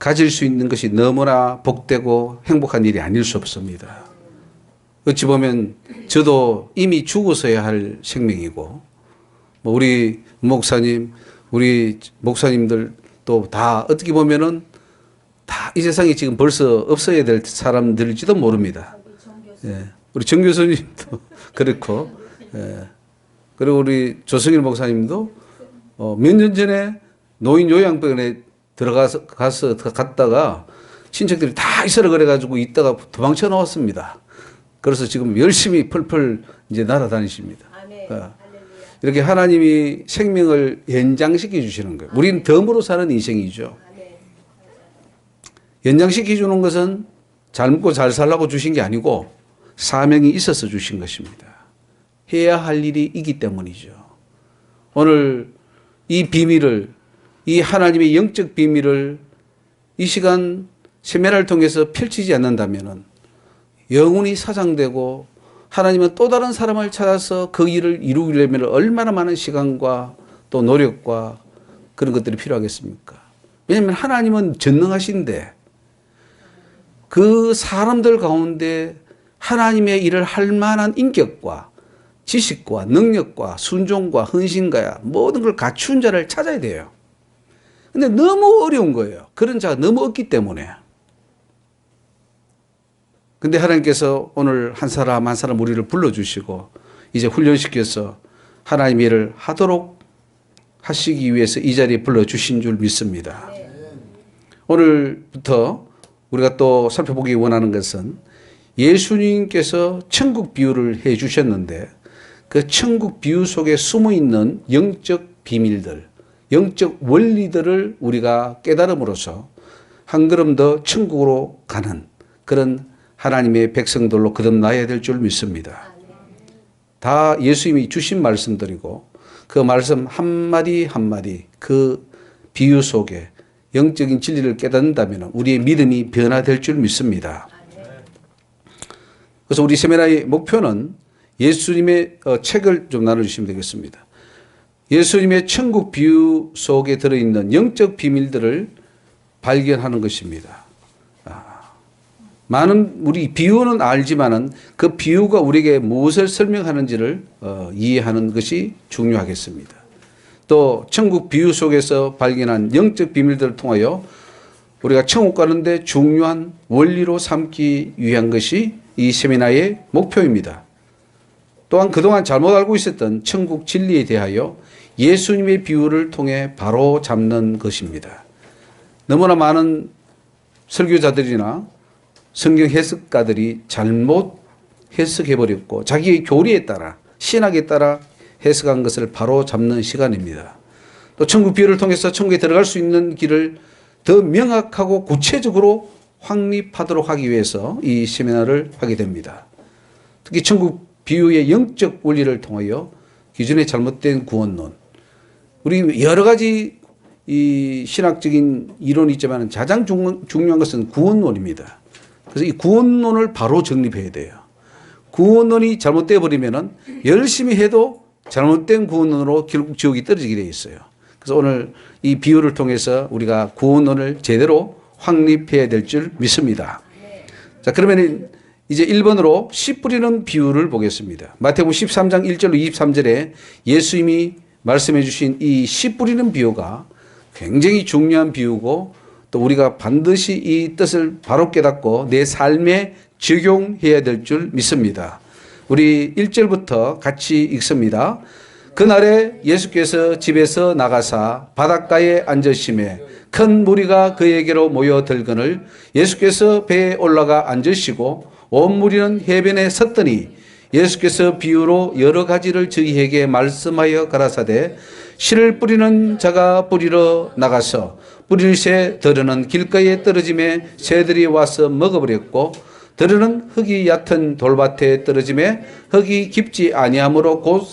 가질 수 있는 것이 너무나 복되고 행복한 일이 아닐 수 없습니다. 어찌 보면 저도 이미 죽어서야 할 생명이고, 뭐 우리 목사님, 우리 목사님들 또 다 어떻게 보면은 다 이 세상에 지금 벌써 없어야 될 사람들일지도 모릅니다. 예. 우리 정 교수님도 그렇고, 예. 그리고 우리 조성일 목사님도 몇 년 전에 노인 요양병원에 갔다가 친척들이 다 있으라 그래가지고 있다가 도망쳐 나왔습니다. 그래서 지금 열심히 펄펄 이제 날아다니십니다. 이렇게 하나님이 생명을 연장시켜 주시는 거예요. 우리는 덤으로 사는 인생이죠. 연장시켜 주는 것은 잘 먹고 잘 살라고 주신 게 아니고 사명이 있어서 주신 것입니다. 해야 할 일이 있기 때문이죠. 오늘 이 비밀을, 이 하나님의 영적 비밀을 이 시간 세미나를 통해서 펼치지 않는다면 영혼이 사장되고 하나님은 또 다른 사람을 찾아서 그 일을 이루려면 얼마나 많은 시간과 또 노력과 그런 것들이 필요하겠습니까? 왜냐하면 하나님은 전능하신데 그 사람들 가운데 하나님의 일을 할 만한 인격과 지식과 능력과 순종과 헌신과 모든 걸 갖춘 자를 찾아야 돼요. 근데 너무 어려운 거예요. 그런 자가 너무 없기 때문에. 근데 하나님께서 오늘 한 사람 한 사람 우리를 불러주시고 이제 훈련시켜서 하나님의 일을 하도록 하시기 위해서 이 자리에 불러주신 줄 믿습니다. 오늘부터 우리가 또 살펴보기 원하는 것은 예수님께서 천국 비유를 해 주셨는데 그 천국 비유 속에 숨어 있는 영적 비밀들, 영적 원리들을 우리가 깨달음으로써 한 걸음 더 천국으로 가는 그런 하나님의 백성들로 거듭나야 될 줄 믿습니다. 다 예수님이 주신 말씀들이고 그 말씀 한마디 한마디 그 비유 속에 영적인 진리를 깨닫는다면 우리의 믿음이 변화될 줄 믿습니다. 그래서 우리 세미나의 목표는 예수님의 책을 좀 나눠주시면 되겠습니다. 예수님의 천국 비유 속에 들어있는 영적 비밀들을 발견하는 것입니다. 많은 우리 비유는 알지만은 그 비유가 우리에게 무엇을 설명하는지를 이해하는 것이 중요하겠습니다. 또 천국 비유 속에서 발견한 영적 비밀들을 통하여 우리가 천국 가는데 중요한 원리로 삼기 위한 것이 이 세미나의 목표입니다. 또한 그동안 잘못 알고 있었던 천국 진리에 대하여 예수님의 비유를 통해 바로 잡는 것입니다. 너무나 많은 설교자들이나 성경 해석가들이 잘못 해석해버렸고 자기의 교리에 따라 신학에 따라 해석한 것을 바로 잡는 시간입니다. 또 천국 비유를 통해서 천국에 들어갈 수 있는 길을 더 명확하고 구체적으로 확립하도록 하기 위해서 이 세미나를 하게 됩니다. 특히 천국 비유의 영적 원리를 통하여 기존의 잘못된 구원론, 우리 여러 가지 이 신학적인 이론이 있지만 가장 중요한 것은 구원론입니다. 그래서 이 구원론을 바로 정립해야 돼요. 구원론이 잘못되어 버리면은 열심히 해도 잘못된 구원론으로 결국 지옥이 떨어지게 되어 있어요. 그래서 오늘 이 비유를 통해서 우리가 구원론을 제대로 확립해야 될 줄 믿습니다. 자, 그러면 이제 1번으로 씨 뿌리는 비유를 보겠습니다. 마태복음 13장 1절로 23절에 예수님이 말씀해 주신 이 씨 뿌리는 비유가 굉장히 중요한 비유고 또 우리가 반드시 이 뜻을 바로 깨닫고 내 삶에 적용해야 될 줄 믿습니다. 우리 1절부터 같이 읽습니다. 그날에 예수께서 집에서 나가사 바닷가에 앉으심에 큰 무리가 그에게로 모여들거늘 예수께서 배에 올라가 앉으시고 온 무리는 해변에 섰더니 예수께서 비유로 여러 가지를 저희에게 말씀하여 가라사대 씨를 뿌리는 자가 뿌리러 나가서 뿌릴새 들으는 길가에 떨어짐에 새들이 와서 먹어버렸고 들으는 흙이 얕은 돌밭에 떨어짐에 흙이 깊지 아니하므로 곧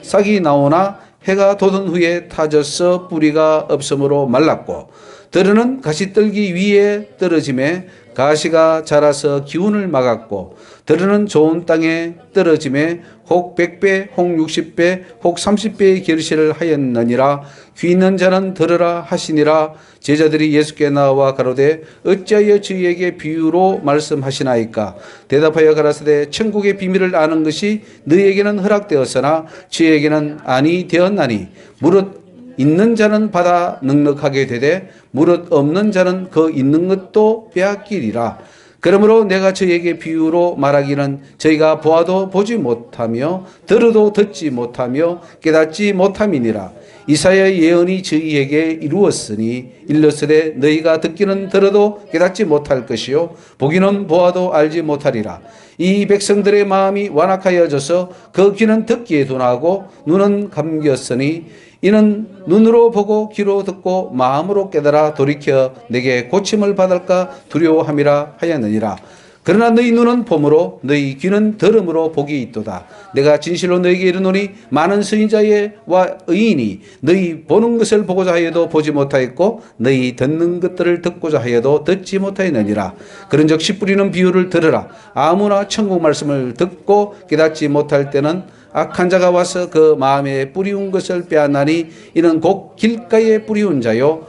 싹이 나오나 해가 돋은 후에 타져서 뿌리가 없으므로 말랐고 들으는 가시떨기 위에 떨어짐에 가시가 자라서 기운을 막았고 들으는 좋은 땅에 떨어짐에 혹 100배 혹 60배 혹 30배의 결실을 하였느니라. 귀 있는 자는 들으라 하시니라. 제자들이 예수께 나와 가로되 어찌하여 저희에게 비유로 말씀하시나이까. 대답하여 가라사대 천국의 비밀을 아는 것이 너희에게는 허락되었으나 저희에게는 아니 되었나니 무릇 있는 자는 받아 넉넉하게 되되 무릇 없는 자는 그 있는 것도 빼앗기리라. 그러므로 내가 저희에게 비유로 말하기는 저희가 보아도 보지 못하며 들어도 듣지 못하며 깨닫지 못함이니라. 이사야의 예언이 저희에게 이루었으니 일렀으되 너희가 듣기는 들어도 깨닫지 못할 것이요 보기는 보아도 알지 못하리라. 이 백성들의 마음이 완악하여져서 그 귀는 듣기에 둔하고 눈은 감겼으니 이는 눈으로 보고 귀로 듣고 마음으로 깨달아 돌이켜 내게 고침을 받을까 두려워함이라 하였느니라. 그러나 너희 눈은 봄으로 너희 귀는 들음으로 복이 있도다. 내가 진실로 너희에게 이르노니 많은 선지자와 의인이 너희 보는 것을 보고자 하여도 보지 못하였고 너희 듣는 것들을 듣고자 하여도 듣지 못하였느니라. 그런즉 씨 뿌리는 비유를 들으라. 아무나 천국 말씀을 듣고 깨닫지 못할 때는 악한 자가 와서 그 마음에 뿌리운 것을 빼앗나니 이는 곧 길가에 뿌리운 자요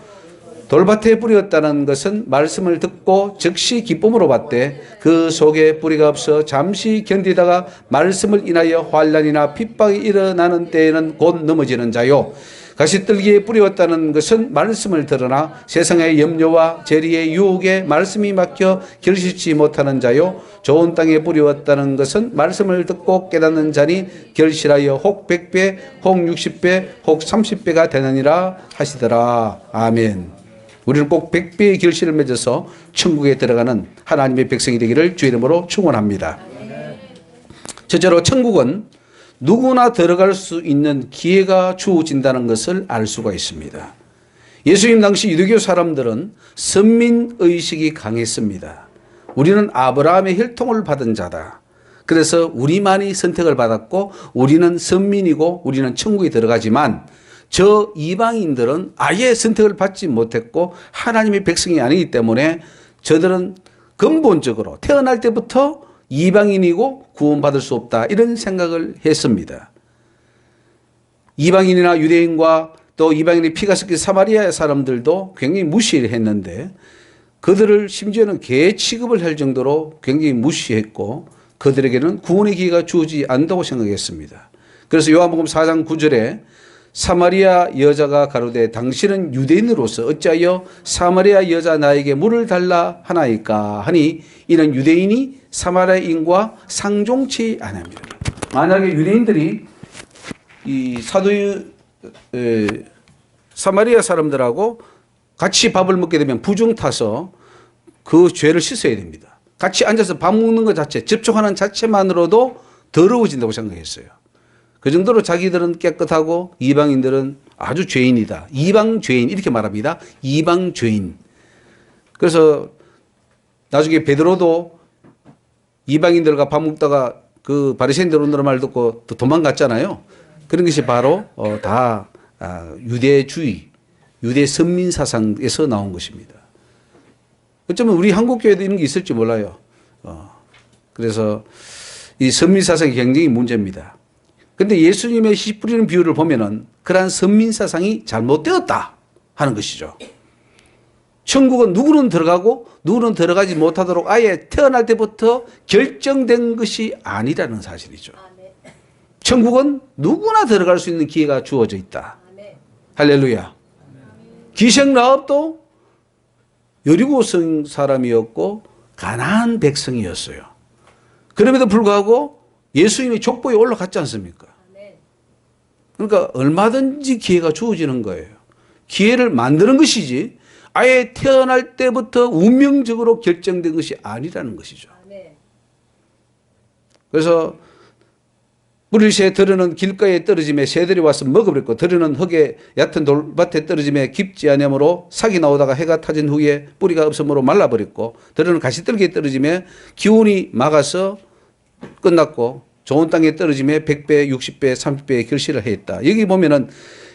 돌밭에 뿌렸다는 것은 말씀을 듣고 즉시 기쁨으로 받되 그 속에 뿌리가 없어 잠시 견디다가 말씀을 인하여 환난이나 핍박이 일어나는 때에는 곧 넘어지는 자요 가시떨기에 뿌렸다는 것은 말씀을 들으나 세상의 염려와 재리의 유혹에 말씀이 막혀 결실치 못하는 자요 좋은 땅에 뿌렸다는 것은 말씀을 듣고 깨닫는 자니 결실하여 혹 100배 혹 60배 혹 30배가 되느니라 하시더라. 아멘. 우리는 꼭 100배의 결실을 맺어서 천국에 들어가는 하나님의 백성이 되기를 주의 이름으로 축원합니다. 첫째로 천국은 누구나 들어갈 수 있는 기회가 주어진다는 것을 알 수가 있습니다. 예수님 당시 유대교 사람들은 선민의식이 강했습니다. 우리는 아브라함의 혈통을 받은 자다. 그래서 우리만이 선택을 받았고 우리는 선민이고 우리는 천국에 들어가지만 저 이방인들은 아예 선택을 받지 못했고 하나님의 백성이 아니기 때문에 저들은 근본적으로 태어날 때부터 이방인이고 구원받을 수 없다 이런 생각을 했습니다. 이방인이나 유대인과 또 이방인의 피가 섞인 사마리아 사람들도 굉장히 무시를 했는데 그들을 심지어는 개 취급을 할 정도로 굉장히 무시했고 그들에게는 구원의 기회가 주어지지 않는다고 생각했습니다. 그래서 요한복음 4장 9절에 사마리아 여자가 가로되 당신은 유대인으로서 어찌하여 사마리아 여자 나에게 물을 달라 하나이까 하니 이는 유대인이 사마리아인과 상종치 아니함이라. 만약에 유대인들이 이 사마리아 사람들하고 같이 밥을 먹게 되면 부중 타서 그 죄를 씻어야 됩니다. 같이 앉아서 밥 먹는 것 자체, 접촉하는 자체만으로도 더러워진다고 생각했어요. 그 정도로 자기들은 깨끗하고 이방인들은 아주 죄인이다. 이방 죄인 이렇게 말합니다. 이방 죄인. 그래서 나중에 베드로도 이방인들과 밥 먹다가 그 바리새인들 오는 말 듣고 또 도망갔잖아요. 그런 것이 바로 다 유대주의, 유대 선민 사상에서 나온 것입니다. 어쩌면 우리 한국 교회도 이런 게 있을지 몰라요. 그래서 이 선민 사상이 굉장히 문제입니다. 그런데 예수님의 씨 뿌리는 비유를 보면은 그러한 선민 사상이 잘못되었다 하는 것이죠. 천국은 누구는 들어가고 누구는 들어가지 못하도록 아예 태어날 때부터 결정된 것이 아니라는 사실이죠. 천국은 누구나 들어갈 수 있는 기회가 주어져 있다. 할렐루야. 기생 라합도 여리고성 사람이었고 가나안 백성이었어요. 그럼에도 불구하고 예수님의 족보에 올라갔지 않습니까? 그러니까 얼마든지 기회가 주어지는 거예요. 기회를 만드는 것이지 아예 태어날 때부터 운명적으로 결정된 것이 아니라는 것이죠. 그래서 뿌리새 들으는 길가에 떨어짐에 새들이 와서 먹어버렸고 들으는 흙에 얕은 돌밭에 떨어짐에 깊지 아니하므로 삭이 나오다가 해가 타진 후에 뿌리가 없으므로 말라버렸고 들으는 가시떨기에 떨어짐에 기운이 막아서 끝났고 좋은 땅에 떨어짐에 100배, 60배, 30배의 결실을 했다. 여기 보면은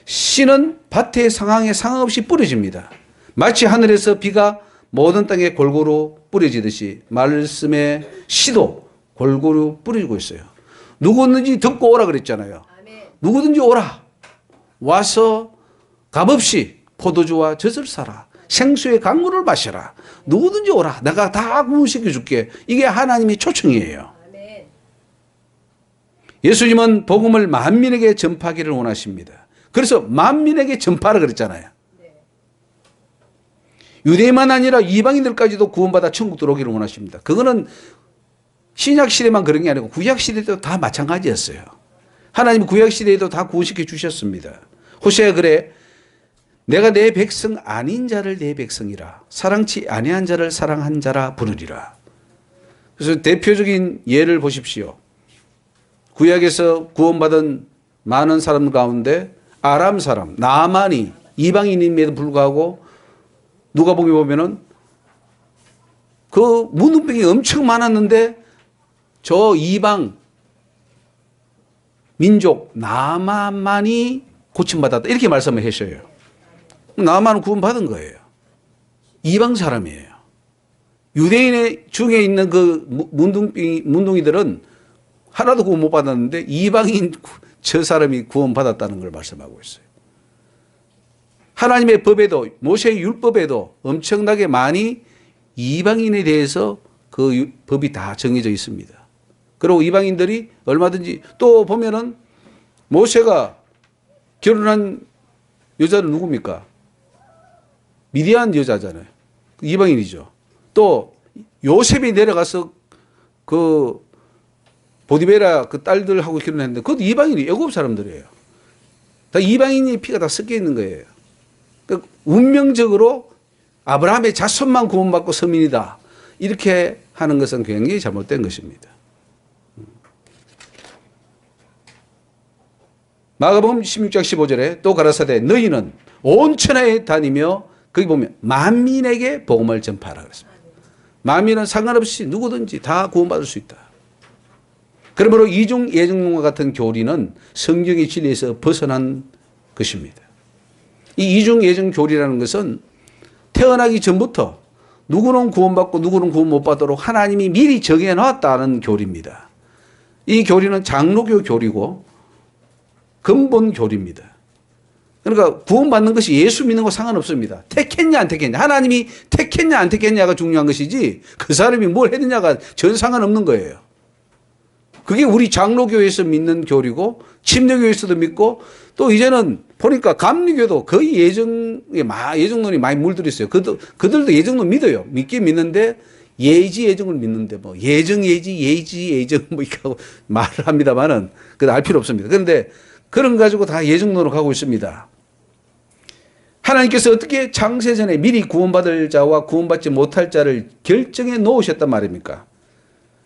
씨는 밭의 상황에 상관없이 뿌려집니다. 마치 하늘에서 비가 모든 땅에 골고루 뿌려지듯이 말씀의 씨도 골고루 뿌리고 있어요. 누구든지 듣고 오라 그랬잖아요. 누구든지 오라. 와서 값없이 포도주와 젖을 사라. 생수의 강물을 마셔라. 누구든지 오라. 내가 다 구원시켜 줄게. 이게 하나님의 초청이에요. 예수님은 복음을 만민에게 전파하기를 원하십니다. 그래서 만민에게 전파하라 그랬잖아요. 유대인만 아니라 이방인들까지도 구원받아 천국 들어오기를 원하십니다. 그거는 신약시대만 그런 게 아니고 구약시대도 다 마찬가지였어요. 하나님 구약시대에도 다 구원시켜 주셨습니다. 호세아가 그래, 내가 내 백성 아닌 자를 내 백성이라 사랑치 아니한 자를 사랑한 자라 부르리라. 그래서 대표적인 예를 보십시오. 구약에서 구원받은 많은 사람 가운데 아람 사람 나만이 이방인임에도 불구하고 누가복음에 보면은 그 문둥병이 엄청 많았는데 저 이방 민족 나만만이 고침받았다 이렇게 말씀을 하셔요. 나만은 구원받은 거예요. 이방 사람이에요. 유대인 중에 있는 그 문둥이들은 하나도 구원 못 받았는데 이방인 저 사람이 구원받았다는 걸 말씀하고 있어요. 하나님의 법에도 모세의 율법에도 엄청나게 많이 이방인에 대해서 그 법이 다 정해져 있습니다. 그리고 이방인들이 얼마든지 또 보면은 모세가 결혼한 여자는 누굽니까? 미디안 여자잖아요. 이방인이죠. 또 요셉이 내려가서 그 보디베라 그 딸들하고 결혼했는데 그것도 이방인이 애굽 사람들이에요. 다 이방인의 피가 다 섞여 있는 거예요. 그러니까 운명적으로 아브라함의 자손만 구원받고 서민이다. 이렇게 하는 것은 굉장히 잘못된 것입니다. 마가복음 16장 15절에 또 가라사대 너희는 온 천하에 다니며 거기 보면 만민에게 복음을 전파하라 그랬습니다. 만민은 상관없이 누구든지 다 구원받을 수 있다. 그러므로 이중 예정론과 같은 교리는 성경의 진리에서 벗어난 것입니다. 이 이중 예정 교리라는 것은 태어나기 전부터 누구는 구원받고 누구는 구원 못 받도록 하나님이 미리 정해놨다는 교리입니다. 이 교리는 장로교 교리고 근본 교리입니다. 그러니까 구원받는 것이 예수 믿는 거 상관없습니다. 택했냐 안 택했냐. 하나님이 택했냐 안 택했냐가 중요한 것이지 그 사람이 뭘 했느냐가 전 상관없는 거예요. 그게 우리 장로교에서 믿는 교리고 침례교에서도 믿고 또 이제는 보니까 감리교도 거의 예정론이 많이 물들어 있어요. 그들도 예정론 믿어요. 믿긴 믿는데 예정을 믿는데 뭐 예정 뭐 이렇게 하고 말을 합니다만은 그거 알 필요 없습니다. 그런데 그런 거 가지고 다 예정론으로 가고 있습니다. 하나님께서 어떻게 창세전에 미리 구원받을 자와 구원받지 못할 자를 결정해 놓으셨단 말입니까?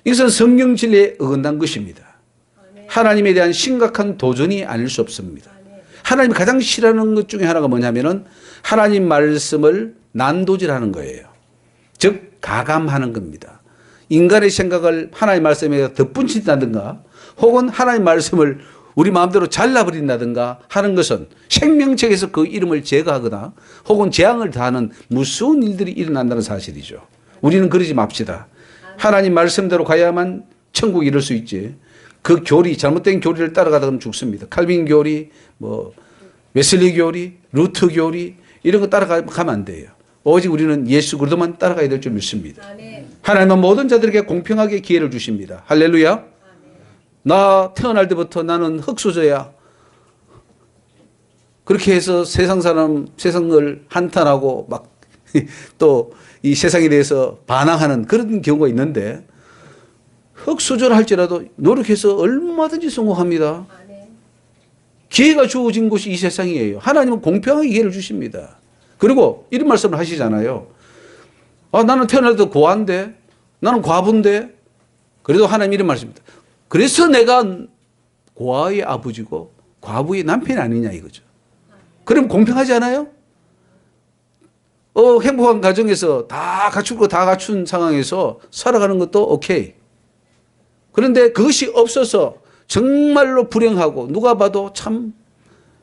이것은 성경 진리에 어긋난 것입니다. 하나님에 대한 심각한 도전이 아닐 수 없습니다. 하나님이 가장 싫어하는 것 중에 하나가 뭐냐면은 하나님 말씀을 난도질하는 거예요. 즉 가감하는 겁니다. 인간의 생각을 하나님 말씀에 덧붙인다든가 혹은 하나님 말씀을 우리 마음대로 잘라버린다든가 하는 것은 생명책에서 그 이름을 제거하거나 혹은 재앙을 다하는 무서운 일들이 일어난다는 사실이죠. 우리는 그러지 맙시다. 하나님 말씀대로 가야만 천국에 이를 수 있지. 그 교리, 잘못된 교리를 따라가다 보면 죽습니다. 칼빈 교리, 뭐 웨슬리 교리, 루트 교리 이런 거 따라가면 안 돼요. 오직 우리는 예수 그리스도만 따라가야 될 줄 믿습니다. 하나님은 모든 자들에게 공평하게 기회를 주십니다. 할렐루야. 나 태어날 때부터 나는 흙수저야. 그렇게 해서 세상을 한탄하고 막 또 이 세상에 대해서 반항하는 그런 경우가 있는데 흙수저를 할지라도 노력해서 얼마든지 성공합니다. 기회가 주어진 곳이 이 세상이에요. 하나님은 공평하게 기회를 주십니다. 그리고 이런 말씀을 하시잖아요. 나는 태어날 때 고아인데 나는 과부인데 그래도 하나님 이런 말씀입니다. 그래서 내가 고아의 아버지고 과부의 남편이 아니냐 이거죠. 그럼 공평하지 않아요? 행복한 가정에서 다 갖출 거 다 갖춘 상황에서 살아가는 것도 오케이. 그런데 그것이 없어서 정말로 불행하고 누가 봐도 참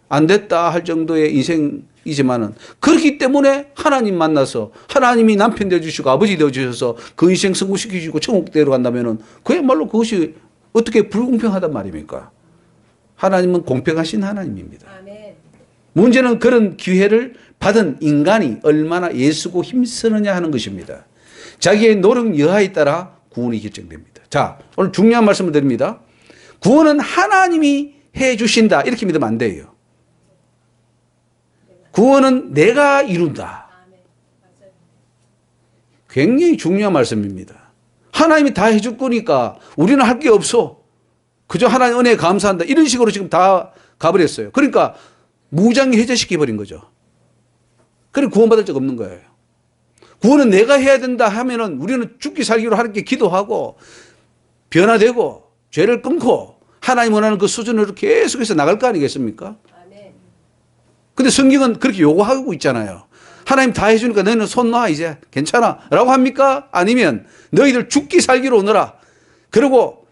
안 됐다 할 정도의 인생 이지만은 그렇기 때문에 하나님 만나서 하나님이 남편 되어주시고 아버지 되어주셔서 그 인생 성공시키시고 천국 데려간다면은 그야말로 그것이 어떻게 불공평하단 말입니까? 하나님은 공평하신 하나님입니다. 아멘. 문제는 그런 기회를 받은 인간이 얼마나 애쓰고 힘쓰느냐 하는 것입니다. 자기의 노력 여하에 따라 구원이 결정됩니다. 자, 오늘 중요한 말씀을 드립니다. 구원은 하나님이 해 주신다. 이렇게 믿으면 안 돼요. 구원은 내가 이룬다. 아멘. 맞아요. 굉장히 중요한 말씀입니다. 하나님이 다 해줄 거니까 우리는 할 게 없어. 그저 하나님 은혜에 감사한다. 이런 식으로 지금 다 가버렸어요. 그러니까 무장이 해제시켜버린 거죠. 그래 구원받을 적 없는 거예요. 구원은 내가 해야 된다 하면은 우리는 죽기 살기로 하나님께 기도하고 변화되고 죄를 끊고 하나님 원하는 그 수준으로 계속해서 나갈 거 아니겠습니까? 아멘. 근데 성경은 그렇게 요구하고 있잖아요. 하나님 다 해주니까 너희는 손 놔 이제 괜찮아 라고 합니까? 아니면 너희들 죽기 살기로 오너라. 그리고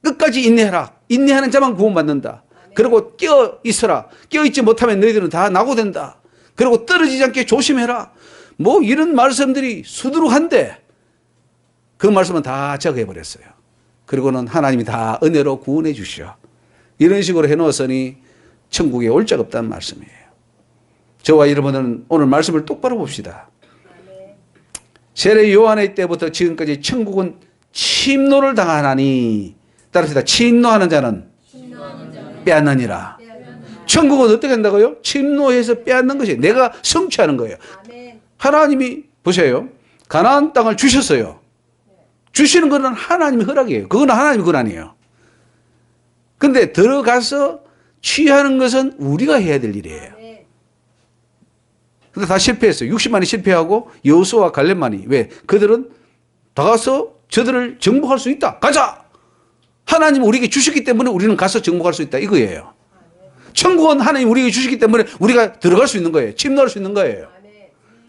끝까지 인내해라. 인내하는 자만 구원받는다. 그리고 깨어 있어라. 깨어 있지 못하면 너희들은 다 낙오된다. 그리고 떨어지지 않게 조심해라. 뭐 이런 말씀들이 수두룩한데 그 말씀은 다 적어버렸어요. 그리고는 하나님이 다 은혜로 구원해 주시오. 이런 식으로 해놓았으니 천국에 올 적 없다는 말씀이에요. 저와 여러분은 오늘 말씀을 똑바로 봅시다. 아멘. 세례 요한의 때부터 지금까지 천국은 침노를 당하나니 따라합시다. 침노하는 자는 빼앗느니라. 천국은 어떻게 한다고요? 침노해서 빼앗는 것이 내가 성취하는 거예요. 아멘. 하나님이 보세요. 가나안 땅을 주셨어요. 주시는 것은 하나님의 허락이에요. 그건 하나님의 권한이에요. 그런데 들어가서 취하는 것은 우리가 해야 될 일이에요. 아멘. 근데 다 실패했어요. 60만이 실패하고 여호수아와 갈렙만이 왜? 그들은 나가서 저들을 정복할 수 있다. 가자. 하나님 우리에게 주셨기 때문에 우리는 가서 정복할 수 있다. 이거예요. 천국은 하나님 우리에게 주시기 때문에 우리가 들어갈 수 있는 거예요. 침노할 수 있는 거예요. 아멘.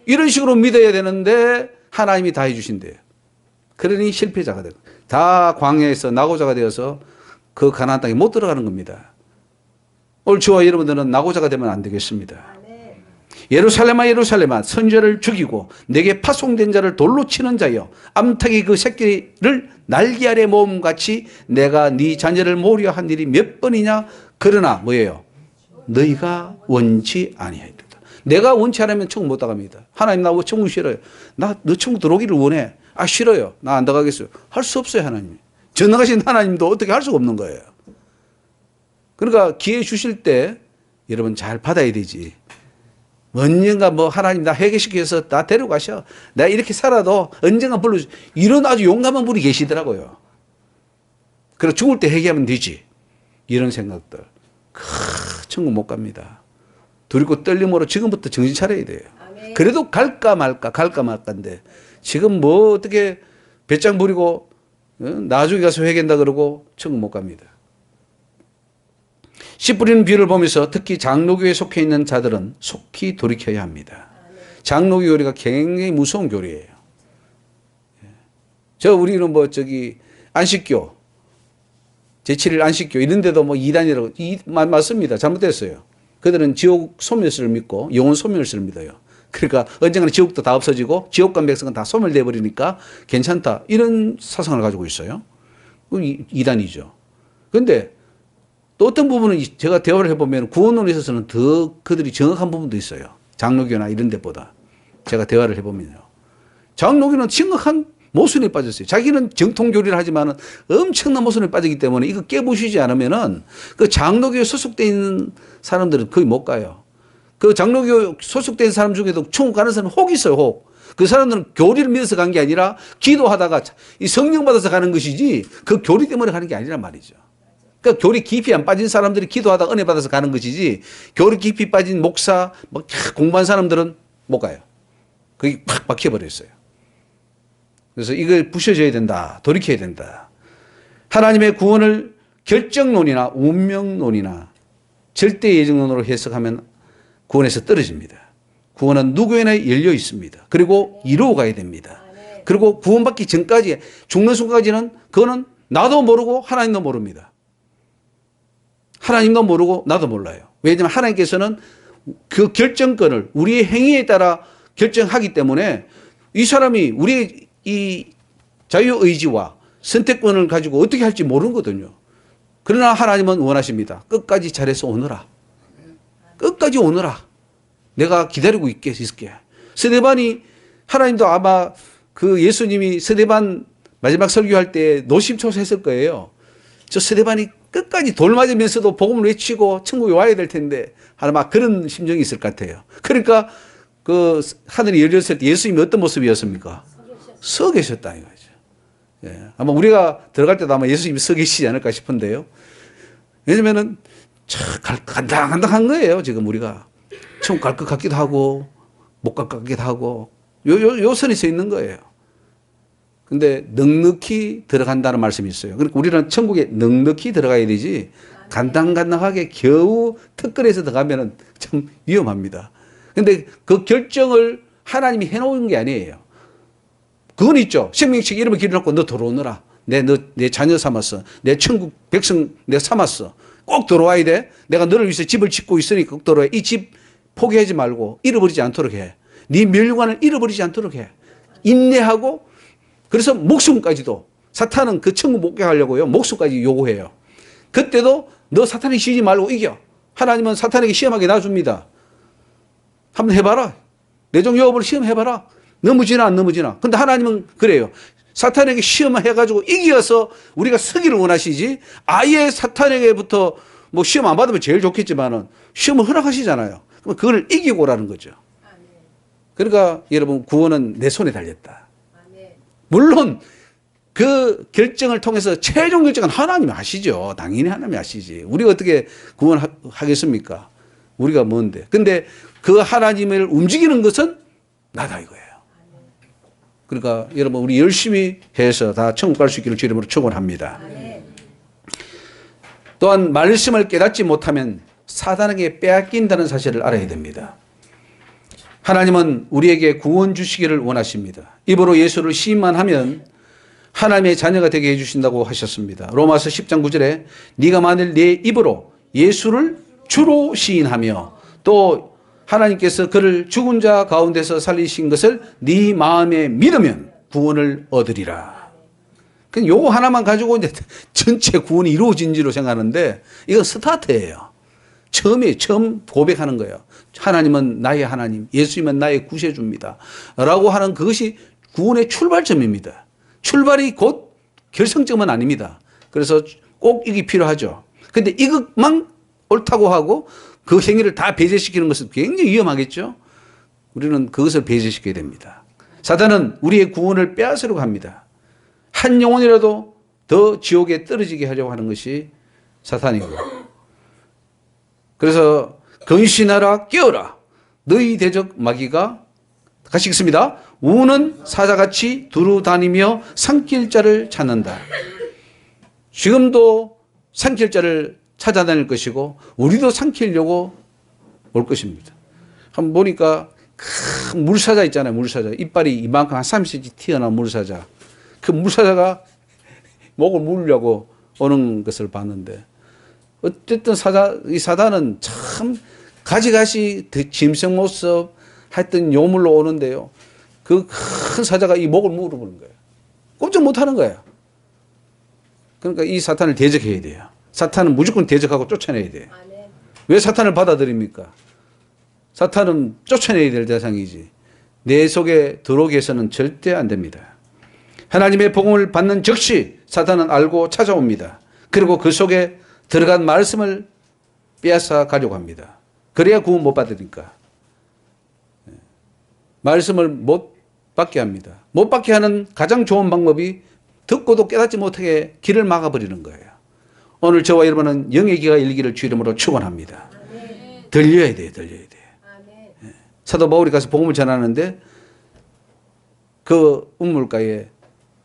이런 식으로 믿어야 되는데 하나님이 다 해주신대요. 그러니 실패자가 되고 다 광야에서 낙오자가 되어서 그 가나안 땅에 못 들어가는 겁니다. 오늘 저와 여러분들은 낙오자가 되면 안 되겠습니다. 아멘. 예루살렘아 예루살렘아 선지자를 죽이고 내게 파송된 자를 돌로 치는 자여 암탉이 그 새끼를 날개 아래 모음같이 내가 네 자녀를 모으려 한 일이 몇 번이냐. 그러나 뭐예요? 너희가 원치 아니하리로다. 내가 원치 않으면 천국 못 들어갑니다. 하나님 나 천국 싫어요. 나 너 천국 들어오기를 원해. 아 싫어요. 나 안 들어가겠어요. 할 수 없어요. 하나님. 전능하신 하나님도 어떻게 할 수가 없는 거예요. 그러니까 기회 주실 때 여러분 잘 받아야 되지. 언젠가 뭐 하나님 나 회개시켜서 나 데려가셔. 내가 이렇게 살아도 언젠가 불러주. 이런 아주 용감한 분이 계시더라고요. 그래서 죽을 때 회개하면 되지. 이런 생각들. 천국 못 갑니다. 두렵고 떨림으로 지금부터 정신 차려야 돼요. 아멘. 그래도 갈까 말까인데 지금 뭐 어떻게 배짱 부리고 나중에 가서 회개한다 그러고 천국 못 갑니다. 씨 뿌리는 비유를 보면서 특히 장로교에 속해 있는 자들은 속히 돌이켜야 합니다. 장로교 교리가 굉장히 무서운 교리예요. 우리는 뭐 안식교, 제7일 안식교 이런 데도 뭐 이단이라고 맞습니다. 잘못됐어요. 그들은 지옥 소멸설을 믿고 영혼 소멸설을 믿어요. 그러니까 언젠가는 지옥도 다 없어지고 지옥과 백성은 다 소멸돼 버리니까 괜찮다. 이런 사상을 가지고 있어요. 그건 이단이죠. 그런데 또 어떤 부분은 제가 대화를 해보면 구원론에 있어서는 더 그들이 정확한 부분도 있어요. 장로교나 이런 데보다. 제가 대화를 해보면요. 장로교는 심각한 모순에 빠졌어요. 자기는 정통교리를 하지만은 엄청난 모순에 빠지기 때문에 이거 깨부시지 않으면은 그 장로교에 소속되어 있는 사람들은 거의 못 가요. 그 장로교 소속된 사람 중에도 천국 가는 사람은 혹 있어요, 혹. 그 사람들은 교리를 믿어서 간 게 아니라 기도하다가 이 성령 받아서 가는 것이지 그 교리 때문에 가는 게 아니란 말이죠. 그러니까 교리 깊이 안 빠진 사람들이 기도하다가 은혜 받아서 가는 것이지 교리 깊이 빠진 목사, 막 공부한 사람들은 못 가요. 그게 팍 박혀버렸어요. 그래서 이걸 부셔져야 된다. 돌이켜야 된다. 하나님의 구원을 결정론이나 운명론이나 절대 예정론으로 해석하면 구원에서 떨어집니다. 구원은 누구에나 열려 있습니다. 그리고 이루어 가야 됩니다. 그리고 구원받기 전까지 죽는 순간까지는 그거는 나도 모르고 하나님도 모릅니다. 하나님도 모르고 나도 몰라요. 왜냐하면 하나님께서는 그 결정권을 우리의 행위에 따라 결정하기 때문에 이 사람이 우리의 이 자유의지와 선택권을 가지고 어떻게 할지 모르거든요. 그러나 하나님은 원하십니다. 끝까지 잘해서 오너라. 끝까지 오너라. 내가 기다리고 있을게. 스데반이 하나님도 아마 그 예수님이 스데반 마지막 설교할 때 노심초사했을 거예요. 저 스데반이 끝까지 돌 맞으면서도 복음을 외치고 천국에 와야 될 텐데 아마 그런 심정이 있을 것 같아요. 그러니까 그 하늘이 열렸을 때 예수님이 어떤 모습이었습니까? 서 계셨다 이거죠. 예. 아마 우리가 들어갈 때도 아마 예수님이 서 계시지 않을까 싶은데요. 왜냐면은 간당간당한 거예요. 지금 우리가 천국 갈 것 같기도 하고 못 갈 것 같기도 하고 요 선이 서 있는 거예요. 근데 넉넉히 들어간다는 말씀이 있어요. 그러니까 우리는 천국에 넉넉히 들어가야 되지 간당간당하게 겨우 턱걸에서 들어가면은 참 위험합니다. 근데 그 결정을 하나님이 해놓은 게 아니에요. 그건 있죠. 생명책 이름을 기려놓고 너 들어오너라. 내 자녀 삼았어. 내 천국 백성 내가 삼았어. 꼭 들어와야 돼. 내가 너를 위해서 집을 짓고 있으니까 꼭 들어와. 이 집 포기하지 말고 잃어버리지 않도록 해. 네 멸류관을 잃어버리지 않도록 해. 인내하고 그래서 목숨까지도 사탄은 그 천국 못 가려고요. 목숨까지 요구해요. 그때도 너 사탄에게 쉬지 말고 이겨. 하나님은 사탄에게 시험하게 놔줍니다. 한번 해봐라. 내종 요업을 시험해봐라. 넘어지나 안 넘어지나. 근데 하나님은 그래요. 사탄에게 시험해가지고 이겨서 우리가 서기를 원하시지 아예 사탄에게부터 뭐 시험 안 받으면 제일 좋겠지만은 시험을 허락하시잖아요. 그럼 그걸 이기고 오라는 거죠. 그러니까 여러분 구원은 내 손에 달렸다. 물론 그 결정을 통해서 최종 결정은 하나님이 하시죠. 당연히 하나님이 하시지. 우리가 어떻게 구원하겠습니까? 우리가 뭔데. 근데 그 하나님을 움직이는 것은 나다 이거예요. 그러니까 여러분 우리 열심히 해서 다 천국 갈 수 있기를 주 이름으로 축원합니다. 또한 말씀을 깨닫지 못하면 사단에게 빼앗긴다는 사실을 알아야 됩니다. 하나님은 우리에게 구원 주시기를 원하십니다. 입으로 예수를 시인만 하면 하나님의 자녀가 되게 해주신다고 하셨습니다. 로마서 10장 9절에 네가 만일 내 입으로 예수를 주로 시인하며 또 하나님께서 그를 죽은 자 가운데서 살리신 것을 네 마음에 믿으면 구원을 얻으리라. 그냥 요거 하나만 가지고 이제 전체 구원이 이루어진 지로 생각하는데 이건 스타트예요. 처음 고백하는 거예요. 하나님은 나의 하나님, 예수님은 나의 구세주입니다. 라고 하는 그것이 구원의 출발점입니다. 출발이 곧 결승점은 아닙니다. 그래서 꼭 이게 필요하죠. 근데 이것만 옳다고 하고 그 행위를 다 배제시키는 것은 굉장히 위험하겠죠. 우리는 그것을 배제시켜야 됩니다. 사단은 우리의 구원을 빼앗으려고 합니다. 한 영혼이라도 더 지옥에 떨어지게 하려고 하는 것이 사탄이고. 그래서 근신하라 깨어라 너희 대적 마귀가 같이 읽습니다. 우는 사자같이 두루 다니며 삼킬 자를 찾는다. 지금도 삼킬 자를 찾아다닐 것이고 우리도 삼키려고 올 것입니다. 한번 보니까 큰 물사자 있잖아요. 물사자. 이빨이 이만큼 한 30cm 튀어나온 물사자. 그 물사자가 목을 물려고 오는 것을 봤는데 어쨌든 이 사단은 참 가지가지 짐승 모습 하여튼 요물로 오는데요. 그 큰 사자가 이 목을 물어보는 거예요. 꼼짝 못하는 거예요. 그러니까 이 사탄을 대적해야 돼요. 사탄은 무조건 대적하고 쫓아내야 돼요. 왜 사탄을 받아들입니까? 사탄은 쫓아내야 될 대상이지. 내 속에 들어오게 해서는 절대 안 됩니다. 하나님의 복음을 받는 즉시 사탄은 알고 찾아옵니다. 그리고 그 속에 들어간 말씀을 빼앗아 가려고 합니다. 그래야 구원 못 받으니까. 말씀을 못 받게 합니다. 못 받게 하는 가장 좋은 방법이 듣고도 깨닫지 못하게 길을 막아버리는 거예요. 오늘 저와 여러분은 영의 귀가 열리기를 주 이름으로 축원합니다. 들려야 돼요. 들려야 돼요. 사도 바울이 가서 복음을 전하는데 그 우물가에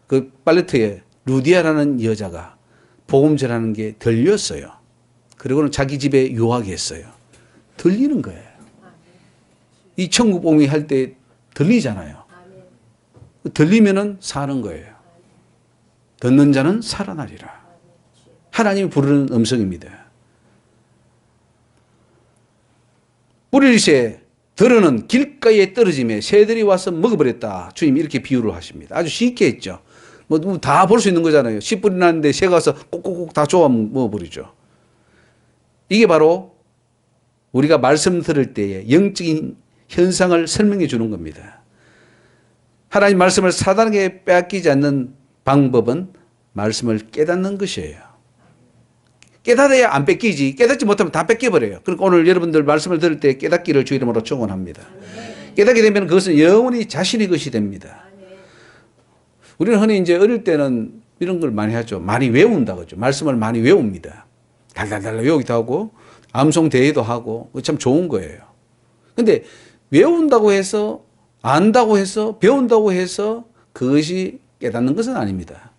그 팔레트에 루디아라는 여자가 복음 전하는 게 들렸어요. 그리고는 자기 집에 유하게 했어요. 들리는 거예요. 이 천국 복음이 할 때 들리잖아요. 들리면은 사는 거예요. 듣는 자는 살아나리라. 하나님이 부르는 음성입니다. 뿌릴새 들어는 길가에 떨어짐에 새들이 와서 먹어버렸다. 주님이 이렇게 비유를 하십니다. 아주 쉽게 했죠. 뭐 다 볼 수 있는 거잖아요. 씨 뿌리 났는데 새가 와서 꼭꼭꼭 다 쪼아 먹어버리죠. 이게 바로 우리가 말씀 들을 때의 영적인 현상을 설명해 주는 겁니다. 하나님 말씀을 사단에게 빼앗기지 않는 방법은 말씀을 깨닫는 것이에요. 깨닫아야 안 뺏기지. 깨닫지 못하면 다 뺏겨버려요. 그러니까 오늘 여러분들 말씀을 들을 때 깨닫기를 주 이름으로 축원합니다. 깨닫게 되면 그것은 영원히 자신의 것이 됩니다. 우리는 흔히 이제 어릴 때는 이런 걸 많이 하죠. 많이 외운다고 하죠. 말씀을 많이 외웁니다. 달달달 외우기도 하고 암송 대회도 하고 참 좋은 거예요. 근데 외운다고 해서 안다고 해서 배운다고 해서 그것이 깨닫는 것은 아닙니다.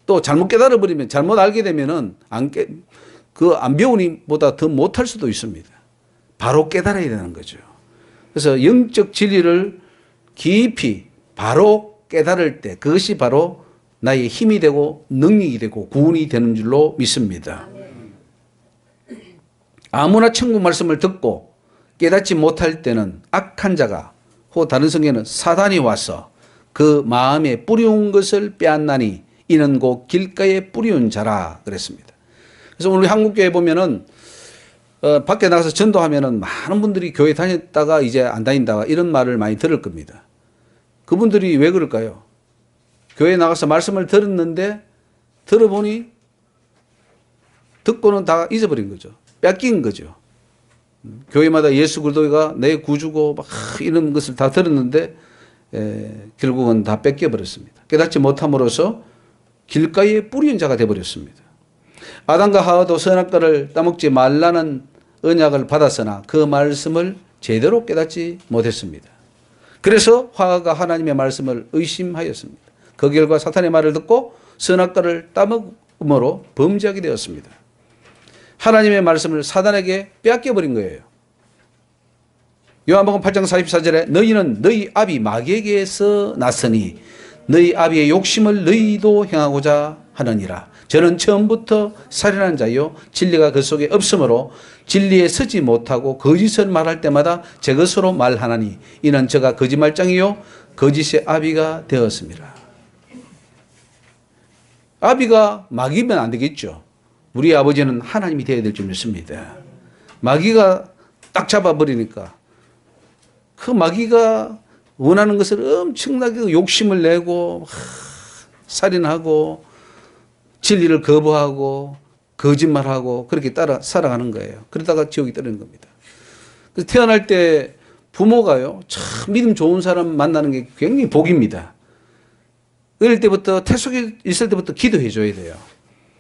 또 잘못 깨달아 버리면 잘못 알게 되면은 안 배우니보다 더 못할 수도 있습니다. 바로 깨달아야 되는 거죠. 그래서 영적 진리를 깊이 바로 깨달을 때 그것이 바로 나의 힘이 되고 능력이 되고 구원이 되는 줄로 믿습니다. 아무나 천국 말씀을 듣고 깨닫지 못할 때는 악한 자가 혹 다른 성경에는 사단이 와서 그 마음에 뿌려온 것을 빼앗나니 이는 곧 길가에 뿌리온 자라 그랬습니다. 그래서 우리 한국교회 보면은 밖에 나가서 전도하면은 많은 분들이 교회 다녔다가 이제 안 다닌다가 이런 말을 많이 들을 겁니다. 그분들이 왜 그럴까요? 교회 나가서 말씀을 들었는데 들어보니 듣고는 다 잊어버린 거죠. 뺏긴 거죠. 교회마다 예수 그리스도가 내 구주고 막 이런 것을 다 들었는데 결국은 다 뺏겨버렸습니다. 깨닫지 못함으로써 길가에 뿌리온 자가 되어버렸습니다. 아담과 하와도 선악과를 따먹지 말라는 언약을 받았으나 그 말씀을 제대로 깨닫지 못했습니다. 그래서 하와가 하나님의 말씀을 의심하였습니다. 그 결과 사탄의 말을 듣고 선악과를 따먹음으로 범죄하게 되었습니다. 하나님의 말씀을 사단에게 빼앗겨버린 거예요. 요한복음 8장 44절에 너희는 너희 아비 마귀에게서 났으니 너희 아비의 욕심을 너희도 행하고자 하느니라. 저는 처음부터 살인한 자요 진리가 그 속에 없으므로 진리에 서지 못하고 거짓을 말할 때마다 제 것으로 말하나니 이는 저가 거짓말장이요 거짓의 아비가 되었습니다. 아비가 마귀면 안 되겠죠. 우리 아버지는 하나님이 되어야 될 줄 믿습니다. 마귀가 딱 잡아버리니까 그 마귀가 원하는 것을 엄청나게 욕심을 내고 살인하고 진리를 거부하고 거짓말하고 그렇게 따라 살아가는 거예요. 그러다가 지옥이 떨어지는 겁니다. 그래서 태어날 때 부모가요 참 믿음 좋은 사람 만나는 게 굉장히 복입니다. 어릴 때부터 태 속에 있을 때부터 기도해 줘야 돼요.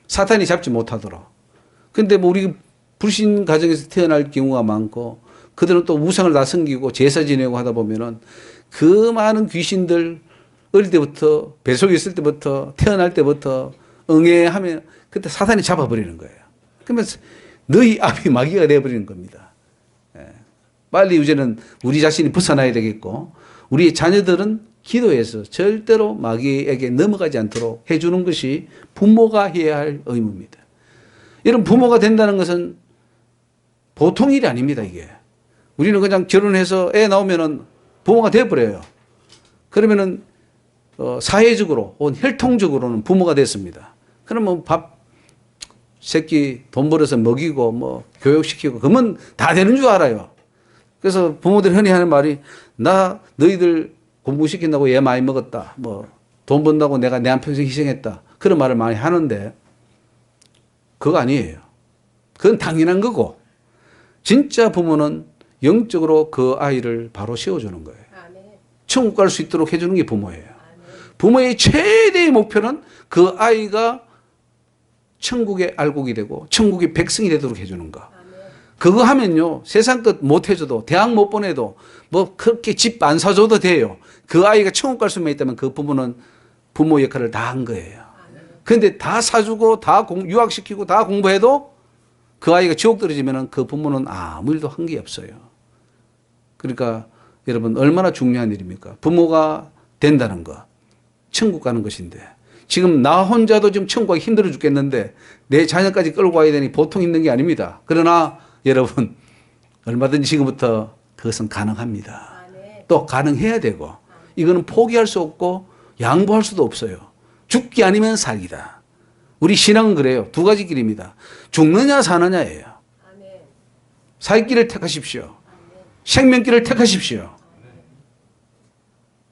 사탄이 잡지 못하도록. 근데 뭐 우리 불신 가정에서 태어날 경우가 많고 그들은 또 우상을 다 섬기고 제사 지내고 하다 보면은 그 많은 귀신들 어릴 때부터 뱃속에 있을 때부터 태어날 때부터 응애하면 그때 사탄이 잡아버리는 거예요. 그러면 너희 아비 마귀가 되어버리는 겁니다. 빨리 이제는 우리 자신이 벗어나야 되겠고 우리 자녀들은 기도해서 절대로 마귀에게 넘어가지 않도록 해주는 것이 부모가 해야 할 의무입니다. 이런 부모가 된다는 것은 보통 일이 아닙니다. 이게 우리는 그냥 결혼해서 애 나오면은 부모가 되어버려요. 그러면은 사회적으로 혹은 혈통적으로는 부모가 됐습니다. 그러면 밥 새끼 돈 벌어서 먹이고 뭐 교육시키고 그러면 다 되는 줄 알아요. 그래서 부모들이 흔히 하는 말이 나 너희들 공부시킨다고 얘 많이 먹었다. 뭐 돈 번다고 내가 내 한평생 희생했다. 그런 말을 많이 하는데 그거 아니에요. 그건 당연한 거고 진짜 부모는 영적으로 그 아이를 바로 세워주는 거예요. 천국 갈 수 있도록 해주는 게 부모예요. 부모의 최대의 목표는 그 아이가 천국의 알곡이 되고 천국의 백성이 되도록 해주는 거. 그거 하면요 세상 것 못 해줘도 대학 못 보내도 뭐 그렇게 집 안 사줘도 돼요. 그 아이가 천국 갈 수만 있다면 그 부모는 부모 역할을 다 한 거예요. 그런데 다 사주고 다 유학시키고 다 공부해도 그 아이가 지옥 떨어지면 그 부모는 아무 일도 한 게 없어요. 그러니까 여러분 얼마나 중요한 일입니까? 부모가 된다는 거 천국 가는 것인데 지금 나 혼자도 지금 천국 가기 힘들어 죽겠는데 내 자녀까지 끌고 와야 되니 보통 힘든 게 아닙니다. 그러나 여러분 얼마든지 지금부터 그것은 가능합니다. 아멘. 또 가능해야 되고 이거는 포기할 수 없고 양보할 수도 없어요. 죽기 아니면 살기다. 우리 신앙은 그래요. 두 가지 길입니다. 죽느냐 사느냐예요. 아멘. 살 길을 택하십시오. 아멘. 생명길을 택하십시오.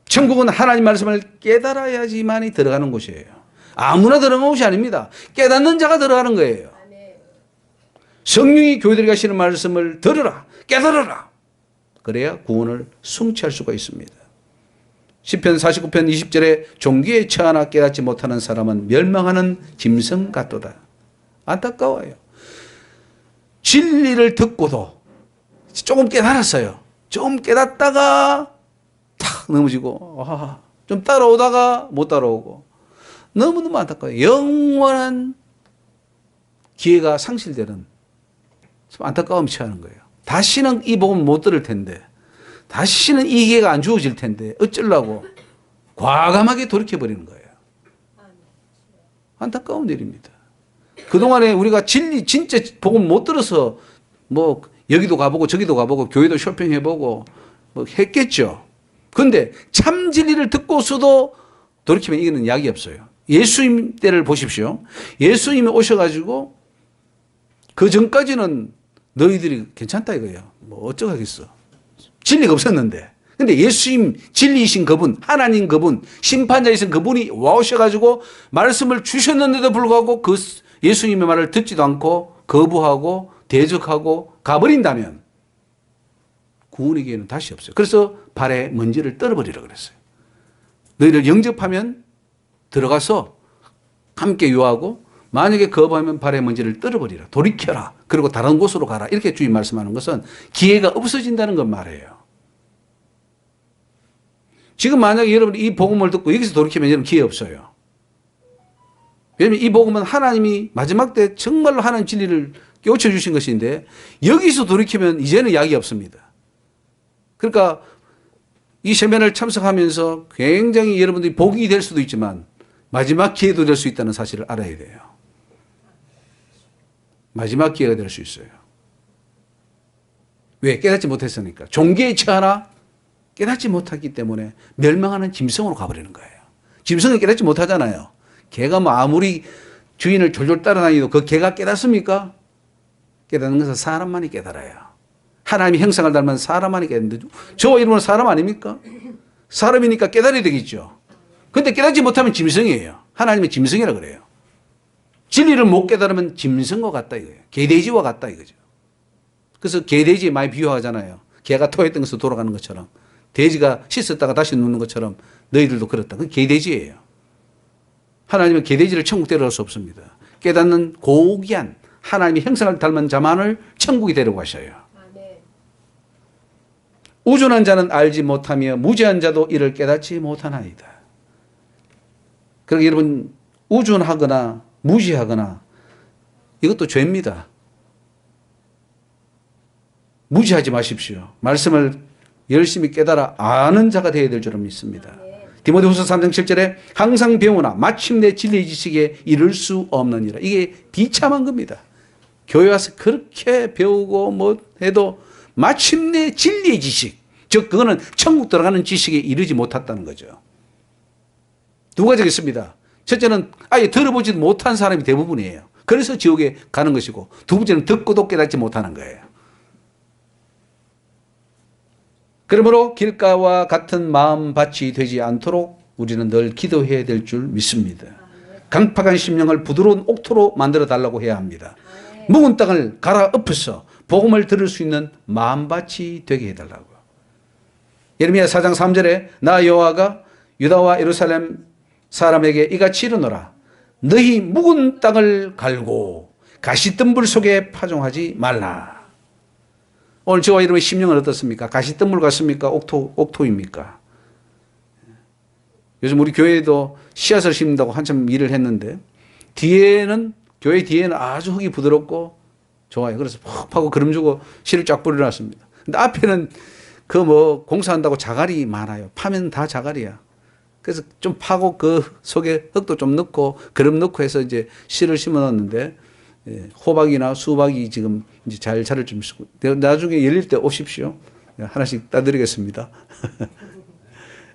천국은 하나님 말씀을 깨달아야지만이 들어가는 곳이에요. 아무나 들어가는 곳이 아닙니다. 깨닫는 자가 들어가는 거예요. 아멘. 성령이 교회들이 하시는 말씀을 들으라, 깨달아라. 그래야 구원을 성취할 수가 있습니다. 시편 49편 20절에 종기에 처하나 깨닫지 못하는 사람은 멸망하는 짐승 같도다. 안타까워요. 진리를 듣고도 조금 깨달았어요. 좀 깨닫다가 탁 넘어지고 좀 따라오다가 못 따라오고 너무너무 안타까워요. 영원한 기회가 상실되는 안타까움이 처하는 거예요. 다시는 이 복음 못 들을 텐데 다시는 이 기회가 안 주어질 텐데 어쩌려고 과감하게 돌이켜버리는 거예요. 안타까운 일입니다. 그동안에 우리가 진짜 복음 못 들어서 뭐 여기도 가보고 저기도 가보고 교회도 쇼핑해보고 뭐 했겠죠. 그런데 참 진리를 듣고서도 돌이키면 이기는 약이 없어요. 예수님 때를 보십시오. 예수님이 오셔가지고 그 전까지는 너희들이 괜찮다 이거예요. 뭐 어쩌겠어. 진리가 없었는데. 근데 예수님 진리이신 그분, 하나님 그분, 심판자이신 그분이 와오셔가지고 말씀을 주셨는데도 불구하고 그 예수님의 말을 듣지도 않고 거부하고 대적하고 가버린다면 구원의 기회는 다시 없어요. 그래서 발에 먼지를 떨어버리라 그랬어요. 너희를 영접하면 들어가서 함께 유하고 만약에 거부하면 발에 먼지를 떨어버리라. 돌이켜라. 그리고 다른 곳으로 가라. 이렇게 주님 말씀하는 것은 기회가 없어진다는 것 말이에요. 지금 만약에 여러분이 이 복음을 듣고 여기서 돌이키면 여러분 기회 없어요. 왜냐하면 이 복음은 하나님이 마지막 때 정말로 하나님 진리를 깨우쳐 주신 것인데 여기서 돌이키면 이제는 약이 없습니다. 그러니까 이 세면을 참석하면서 굉장히 여러분들이 복이 될 수도 있지만 마지막 기회도 될 수 있다는 사실을 알아야 돼요. 마지막 기회가 될 수 있어요. 왜? 깨닫지 못했으니까. 종기에 처하나 깨닫지 못했기 때문에 멸망하는 짐승으로 가버리는 거예요. 짐승은 깨닫지 못하잖아요. 개가 뭐 아무리 주인을 졸졸 따라다니도 그 개가 깨닫습니까? 깨닫는 것은 사람만이 깨달아요. 하나님의 형상을 닮은 사람만이 깨닫는데 저와 여러분은 사람 아닙니까? 사람이니까 깨달아야 되겠죠. 그런데 깨닫지 못하면 짐승이에요. 하나님의 짐승이라 그래요. 진리를 못 깨달으면 짐승과 같다 이거예요. 개돼지와 같다 이거죠. 그래서 개돼지 많이 비유하잖아요. 개가 토했던 것으로 돌아가는 것처럼 돼지가 씻었다가 다시 눕는 것처럼 너희들도 그렇다. 그건 개돼지예요. 하나님은 개돼지를 천국 데려갈 수 없습니다. 깨닫는 고귀한 하나님의 형상을 닮은 자만을 천국에 데려가셔요. 아멘. 우준한 자는 알지 못하며 무지한 자도 이를 깨닫지 못하나이다. 그러니까 여러분 우준하거나 무지하거나 이것도 죄입니다. 무지하지 마십시오. 말씀을 열심히 깨달아 아는 자가 되어야 될 줄은 믿습니다. 디모데후서 3장 7절에 항상 배우나 마침내 진리의 지식에 이를 수 없느니라. 이게 비참한 겁니다. 교회 와서 그렇게 배우고 뭐 해도 마침내 진리의 지식, 즉 그거는 천국 들어가는 지식에 이르지 못했다는 거죠. 두 가지가 있습니다. 첫째는 아예 들어보지도 못한 사람이 대부분이에요. 그래서 지옥에 가는 것이고 두 번째는 듣고도 깨닫지 못하는 거예요. 그러므로 길가와 같은 마음밭이 되지 않도록 우리는 늘 기도해야 될 줄 믿습니다. 강팍한 심령을 부드러운 옥토로 만들어 달라고 해야 합니다. 묵은 땅을 갈아엎어서 복음을 들을 수 있는 마음밭이 되게 해달라고요. 예레미야 4장 3절에 나 여호와가 유다와 예루살렘 사람에게 이같이 이르노라. 너희 묵은 땅을 갈고 가시덤불 속에 파종하지 말라. 오늘 저와 여러분의 심령은 어떻습니까? 가시덤불 같습니까? 옥토입니까? 요즘 우리 교회도 씨앗을 심는다고 한참 일을 했는데 교회 뒤에는 아주 흙이 부드럽고 좋아요. 그래서 푹 파고 그름 주고 씨를 쫙 뿌려놨습니다. 근데 앞에는 그 뭐 공사한다고 자갈이 많아요. 파면 다 자갈이야. 그래서 좀 파고 그 속에 흙도 좀 넣고 그름 넣고 해서 이제 씨를 심어 놨는데 예, 호박이나 수박이 지금 이제 잘 자랄 좀 있고 나중에 열릴 때 오십시오. 예, 하나씩 따드리겠습니다.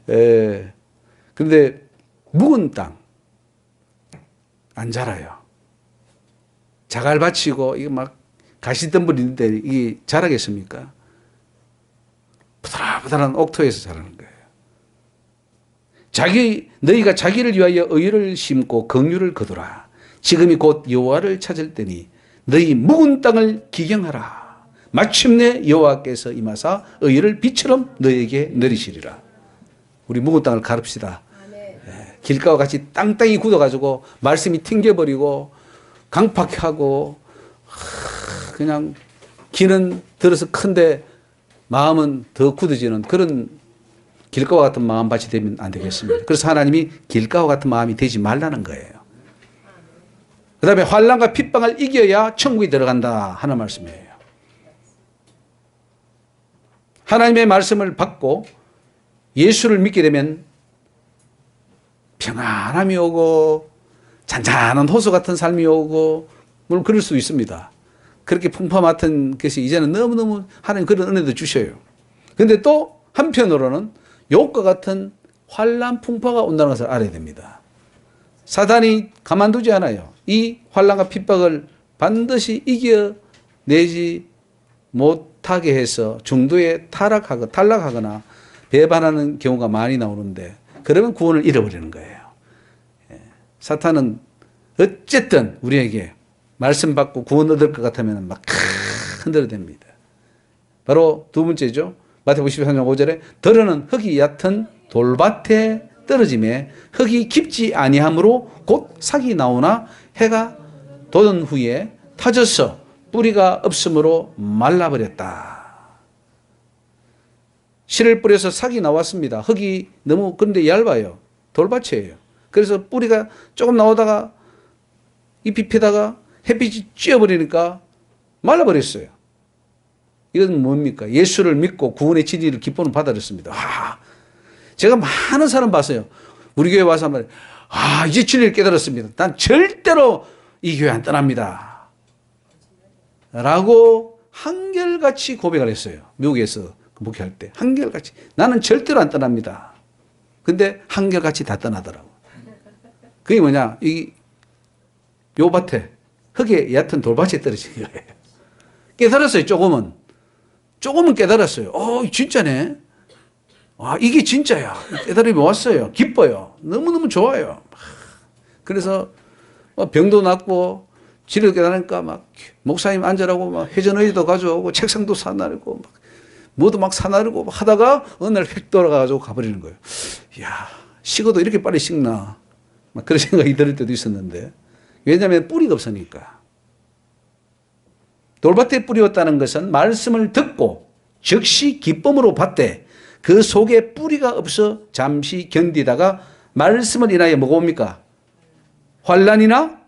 예, 근데 묵은 땅 안 자라요. 자갈 받치고 이거 막 가시덤불인데 이게 자라겠습니까? 부드러운 옥토에서 자라는 거예요. 너희가 자기를 위하여 의를 심고 긍휼을 거두라. 지금이 곧 여호와를 찾을 때니 너희 묵은 땅을 기경하라. 마침내 여호와께서 임하사 의를 빛처럼 너희에게 내리시리라. 우리 묵은 땅을 가릅시다. 길가와 같이 땅땅이 굳어가지고 말씀이 튕겨버리고 강팍하고 그냥 귀는 들어서 큰데 마음은 더 굳어지는 그런 길가와 같은 마음밭이 되면 안 되겠습니다. 그래서 하나님이 길가와 같은 마음이 되지 말라는 거예요. 그 다음에 환난과 핍박을 이겨야 천국에 들어간다 하는 말씀이에요. 하나님의 말씀을 받고 예수를 믿게 되면 평안함이 오고 잔잔한 호수 같은 삶이 오고 물론 그럴 수 있습니다. 그렇게 풍파 맡은 것이 이제는 너무너무 하나님 그런 은혜도 주셔요. 그런데 또 한편으로는 욕과 같은 환난 풍파가 온다는 것을 알아야 됩니다. 사단이 가만두지 않아요. 이 환난과 핍박을 반드시 이겨내지 못하게 해서 중도에 탈락하거나 배반하는 경우가 많이 나오는데 그러면 구원을 잃어버리는 거예요. 사탄은 어쨌든 우리에게 말씀 받고 구원 얻을 것 같으면 막 흔들어댑니다. 바로 두 번째죠. 마태복음 13장 5절에 더러는 흙이 얕은 돌밭에 떨어짐에 흙이 깊지 아니하므로 곧 삭이 나오나 해가 돋은 후에 타져서 뿌리가 없으므로 말라버렸다. 씨를 뿌려서 삭이 나왔습니다. 흙이 너무 그런데 얇아요. 돌밭이에요. 그래서 뿌리가 조금 나오다가 잎이 피다가 햇빛이 쬐어버리니까 말라버렸어요. 이건 뭡니까? 예수를 믿고 구원의 진리를 기쁨을 받아들였습니다. 제가 많은 사람 봤어요. 우리 교회 와서 한번 이제 진리를 깨달았습니다. 난 절대로 이 교회 안 떠납니다. 라고 한결같이 고백을 했어요. 미국에서 목회할 때 한결같이 나는 절대로 안 떠납니다. 근데 한결같이 다 떠나더라고. 그게 뭐냐? 요 밭에 흙에 얕은 돌밭에 떨어진 거예요. 깨달았어요. 조금은 깨달았어요. 진짜네. 이게 진짜야. 깨달음이 왔어요. 기뻐요. 너무너무 좋아요. 그래서 병도 낫고 진리를 깨달으니까 막 목사님 앉으라고 막 회전의도 가져오고 책상도 사나르고 막 뭐도 막 사나르고 막 하다가 어느 날 휙 돌아가가지고 가버리는 거예요. 이야, 식어도 이렇게 빨리 식나. 막 그런 생각이 들 때도 있었는데. 왜냐하면 뿌리가 없으니까. 돌밭에 뿌리었다는 것은 말씀을 듣고 즉시 기쁨으로 받되 그 속에 뿌리가 없어 잠시 견디다가 말씀을 인하여 뭐가 옵니까? 환난이나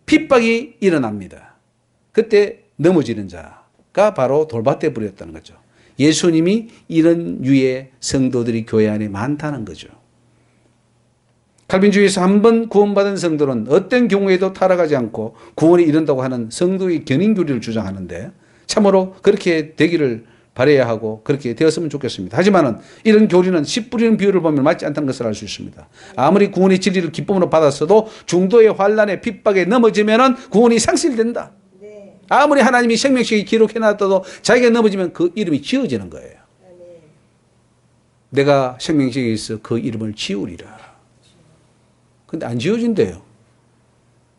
핍박이 일어납니다. 그때 넘어지는 자가 바로 돌밭에 뿌렸다는 거죠. 예수님이 이런 유의 성도들이 교회 안에 많다는 거죠. 칼빈주의에서 한번 구원받은 성도는 어떤 경우에도 타락하지 않고 구원에 이른다고 하는 성도의 견인교리를 주장하는데 참으로 그렇게 되기를 바라야 하고 그렇게 되었으면 좋겠습니다. 하지만 이런 교리는 씨 뿌리는 비유를 보면 맞지 않다는 것을 알 수 있습니다. 아무리 구원의 진리를 기쁨으로 받았어도 중도의 환난의 핍박에 넘어지면 구원이 상실된다. 아무리 하나님이 생명책에 기록해놨어도 자기가 넘어지면 그 이름이 지워지는 거예요. 내가 생명책에 있어 그 이름을 지우리라. 근데 안 지워진대요.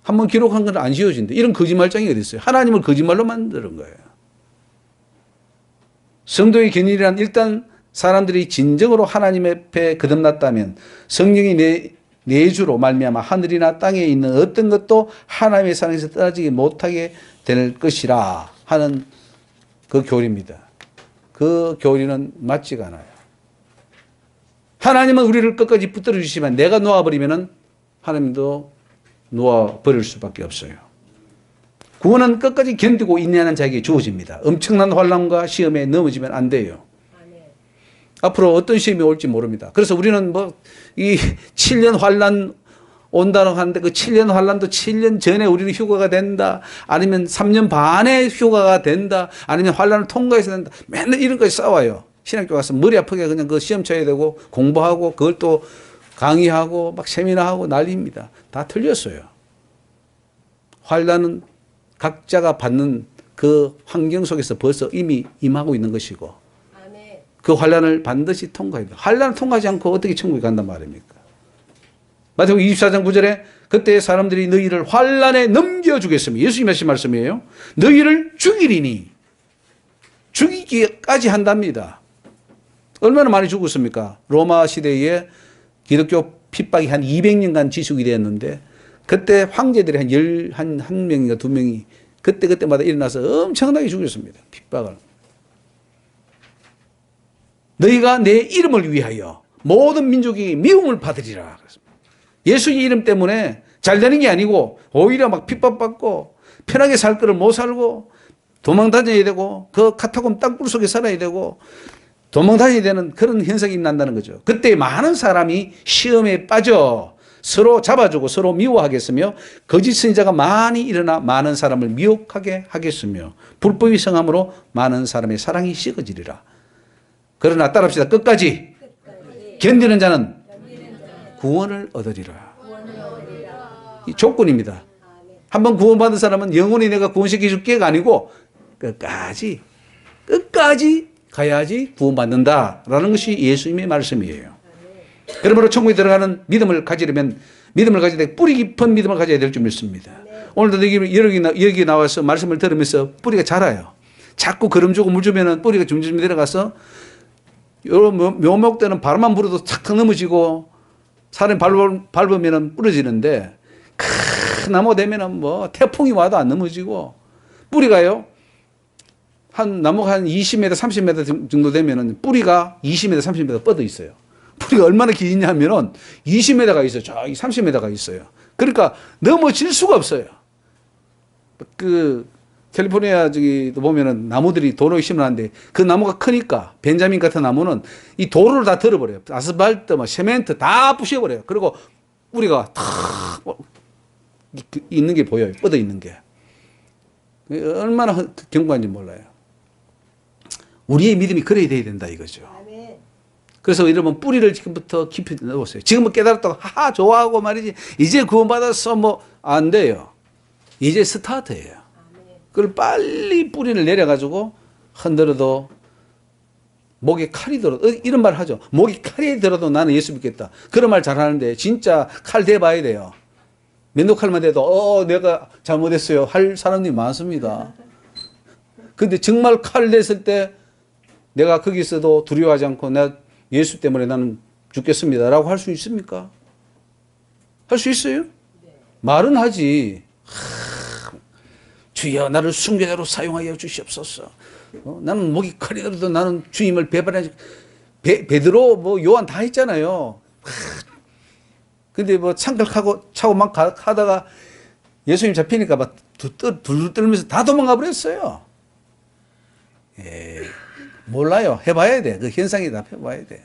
한번 기록한 건 안 지워진대. 이런 거짓말장이 어디 있어요? 하나님을 거짓말로 만드는 거예요. 성도의 견인이란 일단 사람들이 진정으로 하나님 앞에 거듭났다면 성령이 내주로 말미암아 하늘이나 땅에 있는 어떤 것도 하나님의 사랑에서 떨어지지 못하게 될 것이라 하는 그 교리입니다. 그 교리는 맞지가 않아요. 하나님은 우리를 끝까지 붙들어 주시지만 내가 놓아버리면 하나님도 놓아버릴 수밖에 없어요. 구원은 끝까지 견디고 인내하는 자에게 주어집니다. 엄청난 환난과 시험에 넘어지면 안 돼요. 앞으로 어떤 시험이 올지 모릅니다. 그래서 우리는 이 7년 환난 온다고 하는데 그 7년 환란도 7년 전에 우리는 휴가가 된다. 아니면 3년 반에 휴가가 된다. 아니면 환란을 통과해서 된다. 맨날 이런 거에 싸워요. 신학교 가서 머리 아프게 그냥 그 시험 쳐야 되고 공부하고 그걸 또 강의하고 막 세미나하고 난리입니다. 다 틀렸어요. 환란은 각자가 받는 그 환경 속에서 벌써 이미 임하고 있는 것이고 아멘. 그 환란을 반드시 통과해야 돼요. 환란을 통과하지 않고 어떻게 천국에 간단 말입니까? 마태복음 24장 9절에 그때 사람들이 너희를 환란에 넘겨주겠으며 예수님이 하신 말씀이에요. 너희를 죽이리니 죽이기까지 한답니다. 얼마나 많이 죽었습니까? 로마 시대에 기독교 핍박이 한 200년간 지속이 되었는데 그때 황제들이 한 명인가 2명이 그때마다 일어나서 엄청나게 죽였습니다. 핍박을. 너희가 내 이름을 위하여 모든 민족이 미움을 받으리라. 예수님 이름 때문에 잘 되는 게 아니고 오히려 막 핍박받고 편하게 살 거를 못 살고 도망 다녀야 되고 그 카타콤 땅굴 속에 살아야 되고 도망 다녀야 되는 그런 현상이 난다는 거죠. 그때 많은 사람이 시험에 빠져 서로 잡아주고 서로 미워하겠으며 거짓 선지자가 많이 일어나 많은 사람을 미혹하게 하겠으며 불법이 성함으로 많은 사람의 사랑이 식어지리라. 그러나 따라합시다. 끝까지 견디는 자는 구원을 얻으리라. 이 조건입니다. 한번 구원받은 사람은 영원히 내가 구원시켜 줄게가 아니고 끝까지 가야지 구원받는다라는 것이 예수님의 말씀이에요. 그러므로 천국에 들어가는 믿음을 가지려면 믿음을 가질 때 뿌리 깊은 믿음을 가져야 될 줄 믿습니다. 오늘도 여기 나와서 말씀을 들으면서 뿌리가 자라요. 자꾸 거름 주고 물 주면은 뿌리가 점점 내려가서 요런 묘목대는 바람만 불어도 탁탁 넘어지고 사람이 밟으면은 부러지는데 큰 나무 되면은 뭐 태풍이 와도 안 넘어지고 뿌리가요. 한 나무가 한 20m, 30m 정도 되면은 뿌리가 20m, 30m 뻗어 있어요. 뿌리가 얼마나 기냐 하면은 20m가 있어요. 저기 30m가 있어요. 그러니까 넘어질 수가 없어요. 그 캘리포니아 저기도 보면은 나무들이 도로에 심어놨는데 그 나무가 크니까 벤자민 같은 나무는 이 도로를 다 들어버려요. 아스팔트, 뭐 세멘트 다 부셔버려요. 그리고 뿌리가 탁 있는 게 보여요. 뻗어 있는 게. 얼마나 견고한지 몰라요. 우리의 믿음이 그래야 돼야 된다 이거죠. 그래서 여러분 뿌리를 지금부터 깊이 넣어보세요. 지금은 깨달았다고 하하 좋아하고 말이지 이제 구원받았어 뭐 안 돼요. 이제 스타트예요. 그걸 빨리 뿌리를 내려가지고 흔들어도 목에 칼이 들어도 이런 말 하죠. 목에 칼이 들어도 나는 예수 믿겠다. 그런 말 잘하는데 진짜 칼 대봐야 돼요. 면도칼만 대도 내가 잘못했어요 할 사람들이 많습니다. 근데 정말 칼 냈을 때 내가 거기 있어도 두려워하지 않고 내가 예수 때문에 나는 죽겠습니다라고 할 수 있습니까? 할 수 있어요? 네. 말은 하지. 주여 나를 순교자로 사용하여 주시옵소서. 나는 목이 칼이 들어도 나는 주님을 배반하지. 베드로 뭐 요한 다 했잖아요. 근데 뭐 창틀하고 차고 막 하다가 예수님 잡히니까 막 둘둘 떨면서 다 도망가 버렸어요. 몰라요. 해봐야 돼. 그 현상이 다 해봐야 돼.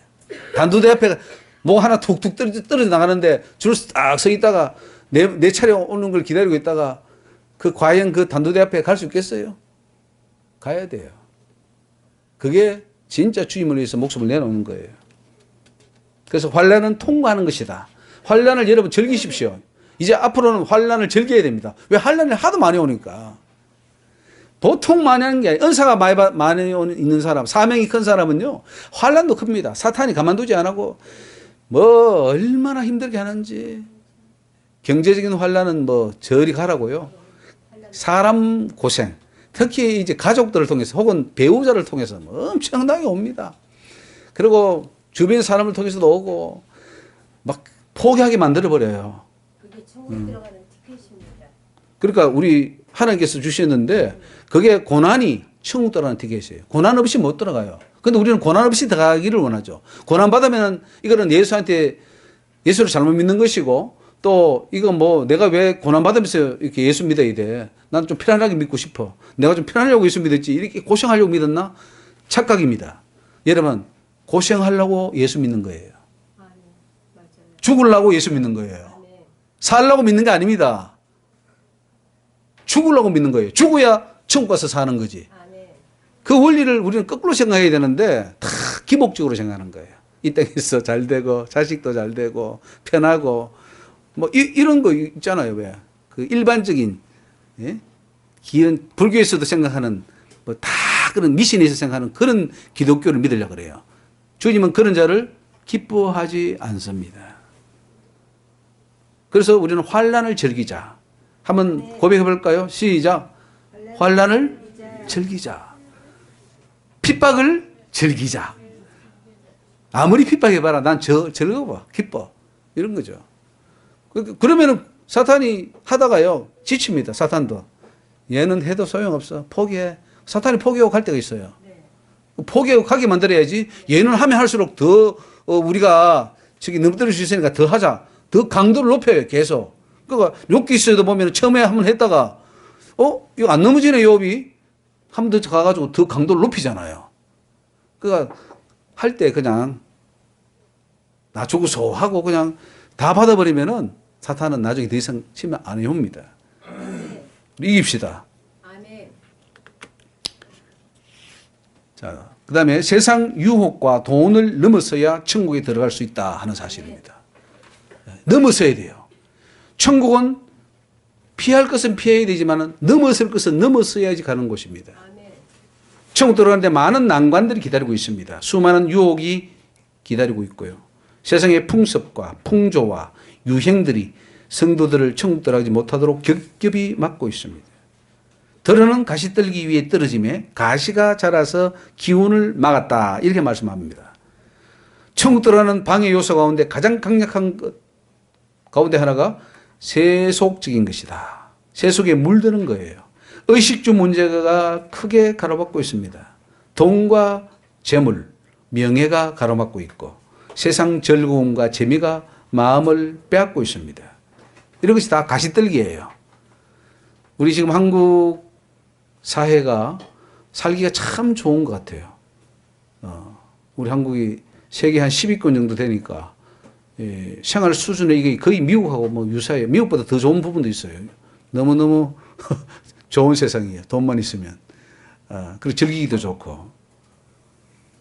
단두대 앞에 뭐 하나 툭툭 떨어져 나가는데 줄 딱 서 있다가 내 차례 오는 걸 기다리고 있다가 과연 그 단두대 앞에 갈 수 있겠어요? 가야 돼요. 그게 진짜 주님을 위해서 목숨을 내놓는 거예요. 그래서 환란은 통과하는 것이다. 환란을 여러분 즐기십시오. 이제 앞으로는 환란을 즐겨야 됩니다. 왜 환란이 하도 많이 오니까. 보통 많이 하는 게 아니라 은사가 많이 있는 사람, 사명이 큰 사람은요. 환란도 큽니다. 사탄이 가만두지 안 하고 뭐 얼마나 힘들게 하는지. 경제적인 환란은 뭐 저리 가라고요. 사람 고생, 특히 이제 가족들을 통해서 혹은 배우자를 통해서 엄청나게 옵니다. 그리고 주변 사람을 통해서도 오고 막 포기하게 만들어버려요. 그게 천국에 들어가는 티켓입니다. 그러니까 우리 하나님께서 주셨는데 그게 고난이 천국 들어가는 티켓이에요. 고난 없이 못 들어가요. 근데 우리는 고난 없이 들어가기를 원하죠. 고난 받으면 이거는 예수를 잘못 믿는 것이고 또 이거 뭐 내가 왜 고난 받으면서 이렇게 예수 믿어야 돼. 난 좀 편안하게 믿고 싶어. 내가 좀 편안하려고 예수 믿었지. 이렇게 고생하려고 믿었나? 착각입니다. 여러분 고생하려고 예수 믿는 거예요. 맞아요. 죽으려고 예수 믿는 거예요. 살라고 믿는 게 아닙니다. 죽으려고 믿는 거예요. 죽어야 천국 가서 사는 거지. 아멘. 그 원리를 우리는 거꾸로 생각해야 되는데 다 기복적으로 생각하는 거예요. 이 땅에서 잘 되고 자식도 잘 되고 편하고 뭐 이런 거 있잖아요. 왜? 그 일반적인 예? 기현 불교에서도 생각하는 뭐 다 그런 미신에서 생각하는 그런 기독교를 믿으려고 그래요. 주님은 그런 자를 기뻐하지 않습니다. 그래서 우리는 환난을 즐기자. 한번 고백해 볼까요? 시작. 환난을 즐기자. 핍박을 즐기자. 아무리 핍박해봐라. 난 즐거워. 기뻐. 이런 거죠. 그러면은 사탄이 하다가요. 지칩니다. 사탄도. 얘는 해도 소용없어. 포기해. 사탄이 포기하고 갈 때가 있어요. 포기하고 가게 만들어야지. 얘는 하면 할수록 더 우리가 저기 넘어뜨릴 수 있으니까 더 하자. 더 강도를 높여요. 계속. 그러니까 욥기 있어도 보면 처음에 한번 했다가 이거 안 넘어지네 욥이. 한 번 더 가가지고 더 강도를 높이잖아요. 그러니까 할 때 그냥 낮추고서 하고 그냥 다 받아버리면은 사탄은 나중에 더 이상 치면 안 해옵니다. 이깁시다. 아멘. 자, 그 다음에 세상 유혹과 돈을 넘어서야 천국에 들어갈 수 있다 하는 사실입니다. 넘어서야 돼요. 천국은 피할 것은 피해야 되지만 넘어설 것은 넘어서야지 가는 곳입니다. 아멘. 천국 들어가는데 많은 난관들이 기다리고 있습니다. 수많은 유혹이 기다리고 있고요. 세상의 풍습과 풍조와 유행들이 성도들을 천국 들어가지 못하도록 겹겹이 막고 있습니다. 더러는 가시 떨기 위해 떨어짐에 가시가 자라서 기운을 막았다. 이렇게 말씀합니다. 천국 들어가는 방해 요소 가운데 가장 강력한 것 가운데 하나가 세속적인 것이다. 세속에 물드는 거예요. 의식주 문제가 크게 가로막고 있습니다. 돈과 재물, 명예가 가로막고 있고 세상 즐거움과 재미가 마음을 빼앗고 있습니다. 이런 것이 다 가시떨기예요. 우리 지금 한국 사회가 살기가 참 좋은 것 같아요. 우리 한국이 세계 한 10위권 정도 되니까 생활 수준이 이게 거의 미국하고 뭐 유사해요. 미국보다 더 좋은 부분도 있어요. 너무너무 좋은 세상이에요. 돈만 있으면. 그리고 즐기기도 좋고.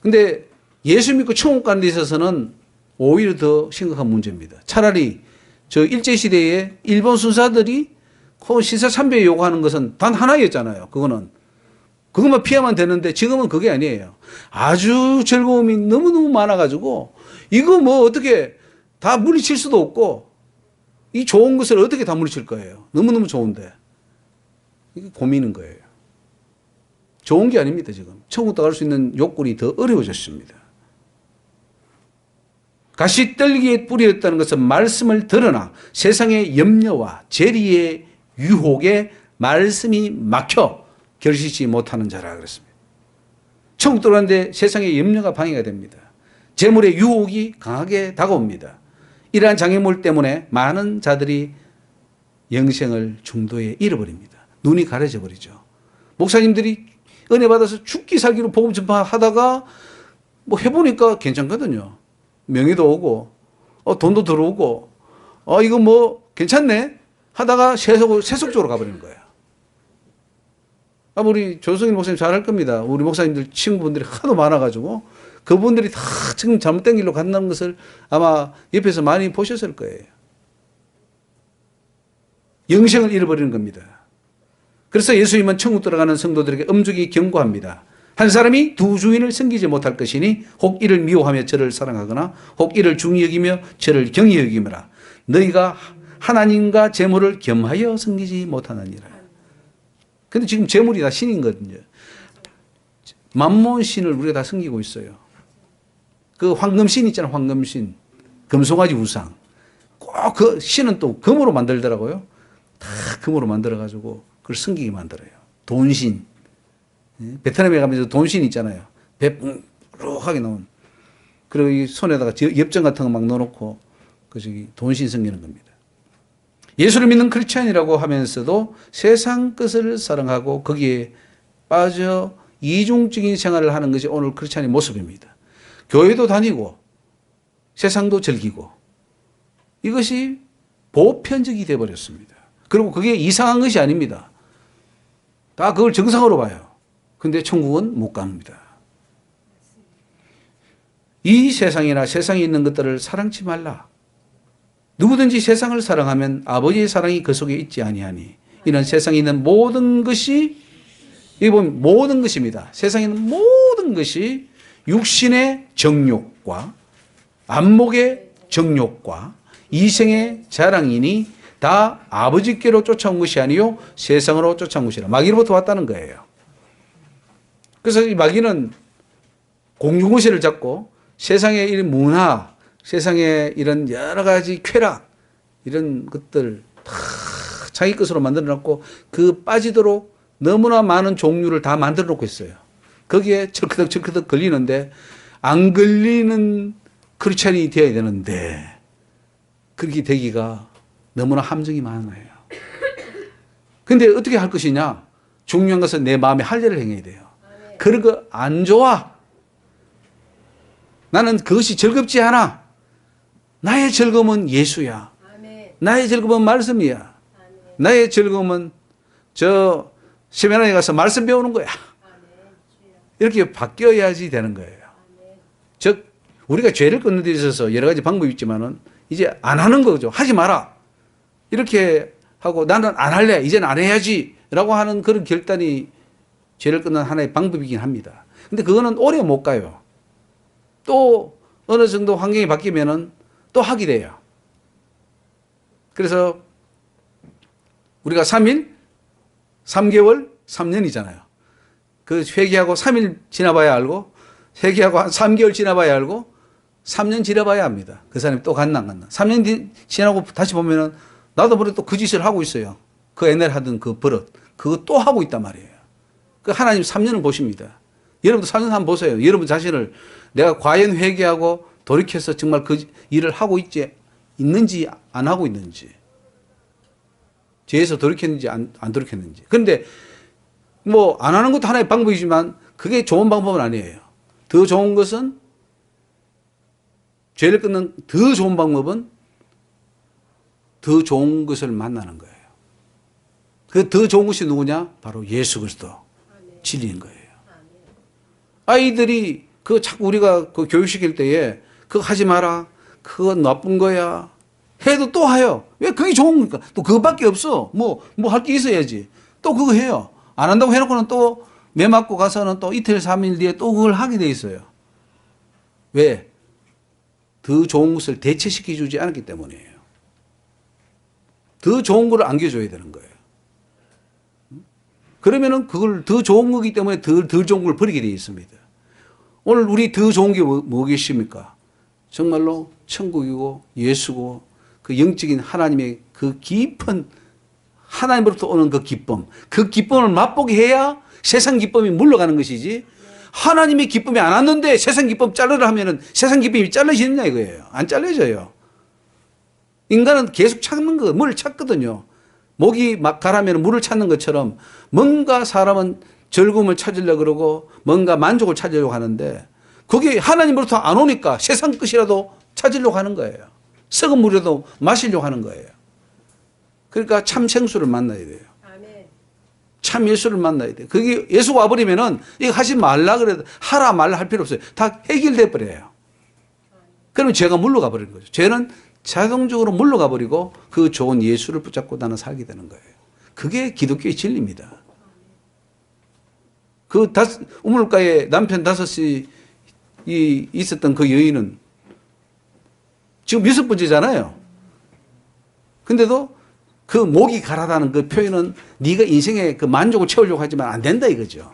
근데 예수 믿고 천국 가는 데 있어서는 오히려 더 심각한 문제입니다. 차라리 저 일제시대에 일본 순사들이 신사참배 요구하는 것은 단 하나였잖아요. 그것만 피하면 되는데 지금은 그게 아니에요. 아주 즐거움이 너무너무 많아가지고 이거 뭐 어떻게 다 물리칠 수도 없고 이 좋은 것을 어떻게 다 물리칠 거예요. 너무너무 좋은데. 이게 고민인 거예요. 좋은 게 아닙니다, 지금. 천국 들어갈 수 있는 요건이 더 어려워졌습니다. 가시떨기에 뿌리였다는 것은 말씀을 들으나 세상의 염려와 재리의 유혹에 말씀이 막혀 결실치 못하는 자라 그랬습니다. 천국 들어가는데 세상의 염려가 방해가 됩니다. 재물의 유혹이 강하게 다가옵니다. 이러한 장애물 때문에 많은 자들이 영생을 중도에 잃어버립니다. 눈이 가려져 버리죠. 목사님들이 은혜 받아서 죽기 살기로 복음 전파하다가 뭐 해보니까 괜찮거든요. 명예도 오고 돈도 들어오고 이거 뭐 괜찮네 하다가 세속적으로 가버리는 거예요. 우리 조성일 목사님 잘할 겁니다. 우리 목사님들 친구분들이 하도 많아가지고 그분들이 다 지금 잘못된 길로 간다는 것을 아마 옆에서 많이 보셨을 거예요. 영생을 잃어버리는 겁니다. 그래서 예수님은 천국 들어가는 성도들에게 엄중히 경고합니다. 한 사람이 두 주인을 섬기지 못할 것이니 혹 이를 미워하며 저를 사랑하거나 혹 이를 중히 여기며 저를 경히 여기므라. 너희가 하나님과 재물을 겸하여 섬기지 못하느니라. 근데 지금 재물이 다 신인 거거든요. 만몬 신을 우리가 다 섬기고 있어요. 그 황금신 있잖아요. 황금신. 금송아지 우상. 꼭 그 신은 또 금으로 만들더라고요. 다 금으로 만들어가지고 그걸 섬기게 만들어요. 돈신. 베트남에 가면 돈신 있잖아요. 배 뿡룩하게 나온. 그리고 이 손에다가 엽전 같은 거 막 넣어놓고 그 저기 돈신 섬기는 겁니다. 예수를 믿는 크리스찬이라고 하면서도 세상 것을 사랑하고 거기에 빠져 이중적인 생활을 하는 것이 오늘 크리스찬의 모습입니다. 교회도 다니고 세상도 즐기고 이것이 보편적이 되어버렸습니다. 그리고 그게 이상한 것이 아닙니다. 다 그걸 정상으로 봐요. 근데 천국은 못 갑니다. 이 세상이나 세상에 있는 것들을 사랑치 말라. 누구든지 세상을 사랑하면 아버지의 사랑이 그 속에 있지 아니하니. 이런 세상에 있는 모든 것이, 여기 보면 모든 것입니다. 세상에 있는 모든 것이 육신의 정욕과 안목의 정욕과 이생의 자랑이니 다 아버지께로 쫓아온 것이 아니요 세상으로 쫓아온 것이라. 마귀로부터 왔다는 거예요. 그래서 이 마귀는 공중구실을 잡고 세상의 이런 문화, 세상의 이런 여러 가지 쾌락, 이런 것들 다 자기 것으로 만들어 놨고 그 빠지도록 너무나 많은 종류를 다 만들어 놓고 있어요. 거기에 철크덕 걸리는데 안 걸리는 크리스찬이 되어야 되는데 그렇게 되기가 너무나 함정이 많아요. 근데 어떻게 할 것이냐? 중요한 것은 내 마음에 할례를 행해야 돼요. 그런 거 안 좋아. 나는 그것이 즐겁지 않아. 나의 즐거움은 예수야. 나의 즐거움은 말씀이야. 나의 즐거움은 저 세미나에 가서 말씀 배우는 거야. 이렇게 바뀌어야지 되는 거예요. 즉 우리가 죄를 끊는 데 있어서 여러 가지 방법이 있지만은 이제 안 하는 거죠. 하지 마라. 이렇게 하고 나는 안 할래. 이제는 안 해야지. 라고 하는 그런 결단이 죄를 끊는 하나의 방법이긴 합니다. 근데 그거는 오래 못 가요. 또 어느 정도 환경이 바뀌면은 또 하게 돼요. 그래서 우리가 3일, 3개월, 3년이잖아요. 그 회개하고 3일 지나봐야 알고, 회개하고 한 3개월 지나봐야 알고, 3년 지나봐야 합니다. 그 사람이 또 갔나 안 갔나. 3년 지나고 다시 보면은 나도 모르게 또 그 짓을 하고 있어요. 그 옛날에 하던 그 버릇. 그거 또 하고 있단 말이에요. 그 하나님 3년을 보십니다. 여러분도 3년 한번 보세요. 여러분 자신을 내가 과연 회개하고 돌이켜서 정말 그 일을 하고 있는지 안 하고 있는지. 죄에서 돌이켰는지 안 돌이켰는지. 그런데 뭐 안 하는 것도 하나의 방법이지만 그게 좋은 방법은 아니에요. 더 좋은 것은 죄를 끊는 더 좋은 방법은 더 좋은 것을 만나는 거예요. 그 더 좋은 것이 누구냐? 바로 예수 그리스도 진리인 거예요. 아이들이 그 자꾸 우리가 그 교육시킬 때에 그거 하지 마라. 그건 나쁜 거야. 해도 또 해요. 왜 그게 좋은 거니까. 또 그것밖에 없어. 뭐 할 게 있어야지. 또 그거 해요. 안 한다고 해놓고는 또 매 맞고 가서는 또 이틀, 3일 뒤에 또 그걸 하게 돼 있어요. 왜? 더 좋은 것을 대체시켜 주지 않았기 때문이에요. 더 좋은 걸 안겨줘야 되는 거예요. 그러면은 그걸 더 좋은 거기 때문에 덜 좋은 걸 버리게 되어 있습니다. 오늘 우리 더 좋은 게 뭐겠습니까? 정말로 천국이고 예수고 그 영적인 하나님의 그 깊은 하나님으로부터 오는 그 기쁨을 맛보게 해야 세상 기쁨이 물러가는 것이지 하나님의 기쁨이 안 왔는데 세상 기쁨 자르라 하면은 세상 기쁨이 잘라지느냐 이거예요. 안 잘려져요. 인간은 계속 찾는 거, 뭘 찾거든요. 목이 막 가라면 물을 찾는 것처럼 뭔가 사람은 즐거움을 찾으려고 그러고 뭔가 만족을 찾으려고 하는데 그게 하나님으로부터 안 오니까 세상 것이라도 찾으려고 하는 거예요. 썩은 물이라도 마시려고 하는 거예요. 그러니까 참 생수를 만나야 돼요. 참 예수를 만나야 돼요. 그게 예수가 와버리면은 이거 하지 말라 그래도 하라 말라 할 필요 없어요. 다 해결돼 버려요. 그러면 죄가 물러가 버리는 거죠. 죄는 자동적으로 물러가 버리고 그 좋은 예수를 붙잡고 나는 살게 되는 거예요. 그게 기독교의 진리입니다. 그 우물가에 남편 5이 있었던 그 여인은 지금 6번째잖아요. 근데도 그 목이 가라다는 그 표현은 네가 인생의 그 만족을 채우려고 하지만 안 된다 이거죠.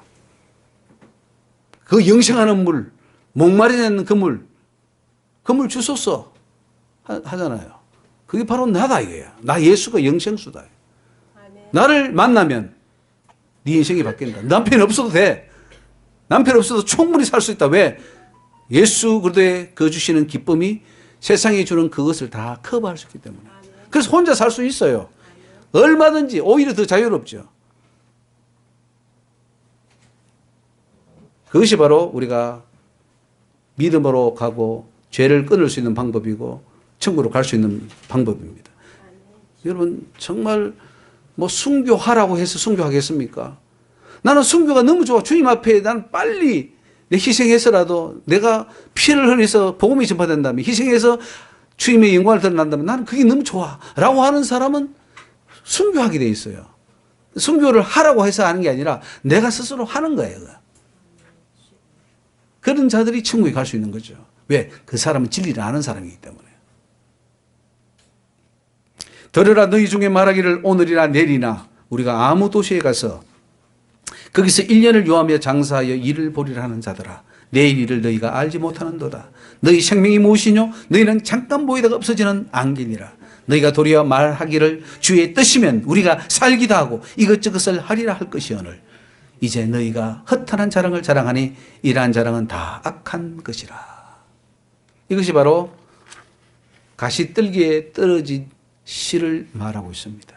그 영생하는 물, 목마르는 그 물 주소서 하잖아요. 그게 바로 나다 이거야. 나 예수가 영생수다. 나를 만나면 네 인생이 바뀐다. 남편 없어도 돼. 남편 없어도 충분히 살 수 있다. 왜? 예수 그리스도의 그 주시는 기쁨이 세상에 주는 그것을 다 커버할 수 있기 때문에. 그래서 혼자 살 수 있어요. 얼마든지 오히려 더 자유롭죠. 그것이 바로 우리가 믿음으로 가고 죄를 끊을 수 있는 방법이고 천국으로 갈 수 있는 방법입니다. 여러분 정말 뭐 순교하라고 해서 순교하겠습니까? 나는 순교가 너무 좋아. 주님 앞에 나는 빨리 내 희생해서라도 내가 피를 흘려서 복음이 전파된다면 희생해서 주님의 영광을 드러난다면 나는 그게 너무 좋아 라고 하는 사람은 순교하게 돼 있어요. 순교를 하라고 해서 하는 게 아니라 내가 스스로 하는 거예요. 그런 자들이 천국에 갈 수 있는 거죠. 왜? 그 사람은 진리를 아는 사람이기 때문에. 들으라 너희 중에 말하기를 오늘이나 내일이나 우리가 아무 도시에 가서 거기서 1년을 요하며 장사하여 일을 보리라 하는 자들아 내일 일을 너희가 알지 못하는도다. 너희 생명이 무엇이뇨? 너희는 잠깐 보이다가 없어지는 안개니라. 너희가 도리어 말하기를 주의 뜻이면 우리가 살기도 하고 이것저것을 하리라 할 것이오늘 이제 너희가 허탄한 자랑을 자랑하니 이러한 자랑은 다 악한 것이라. 이것이 바로 가시떨기에 떨어진 씨를 말하고 있습니다.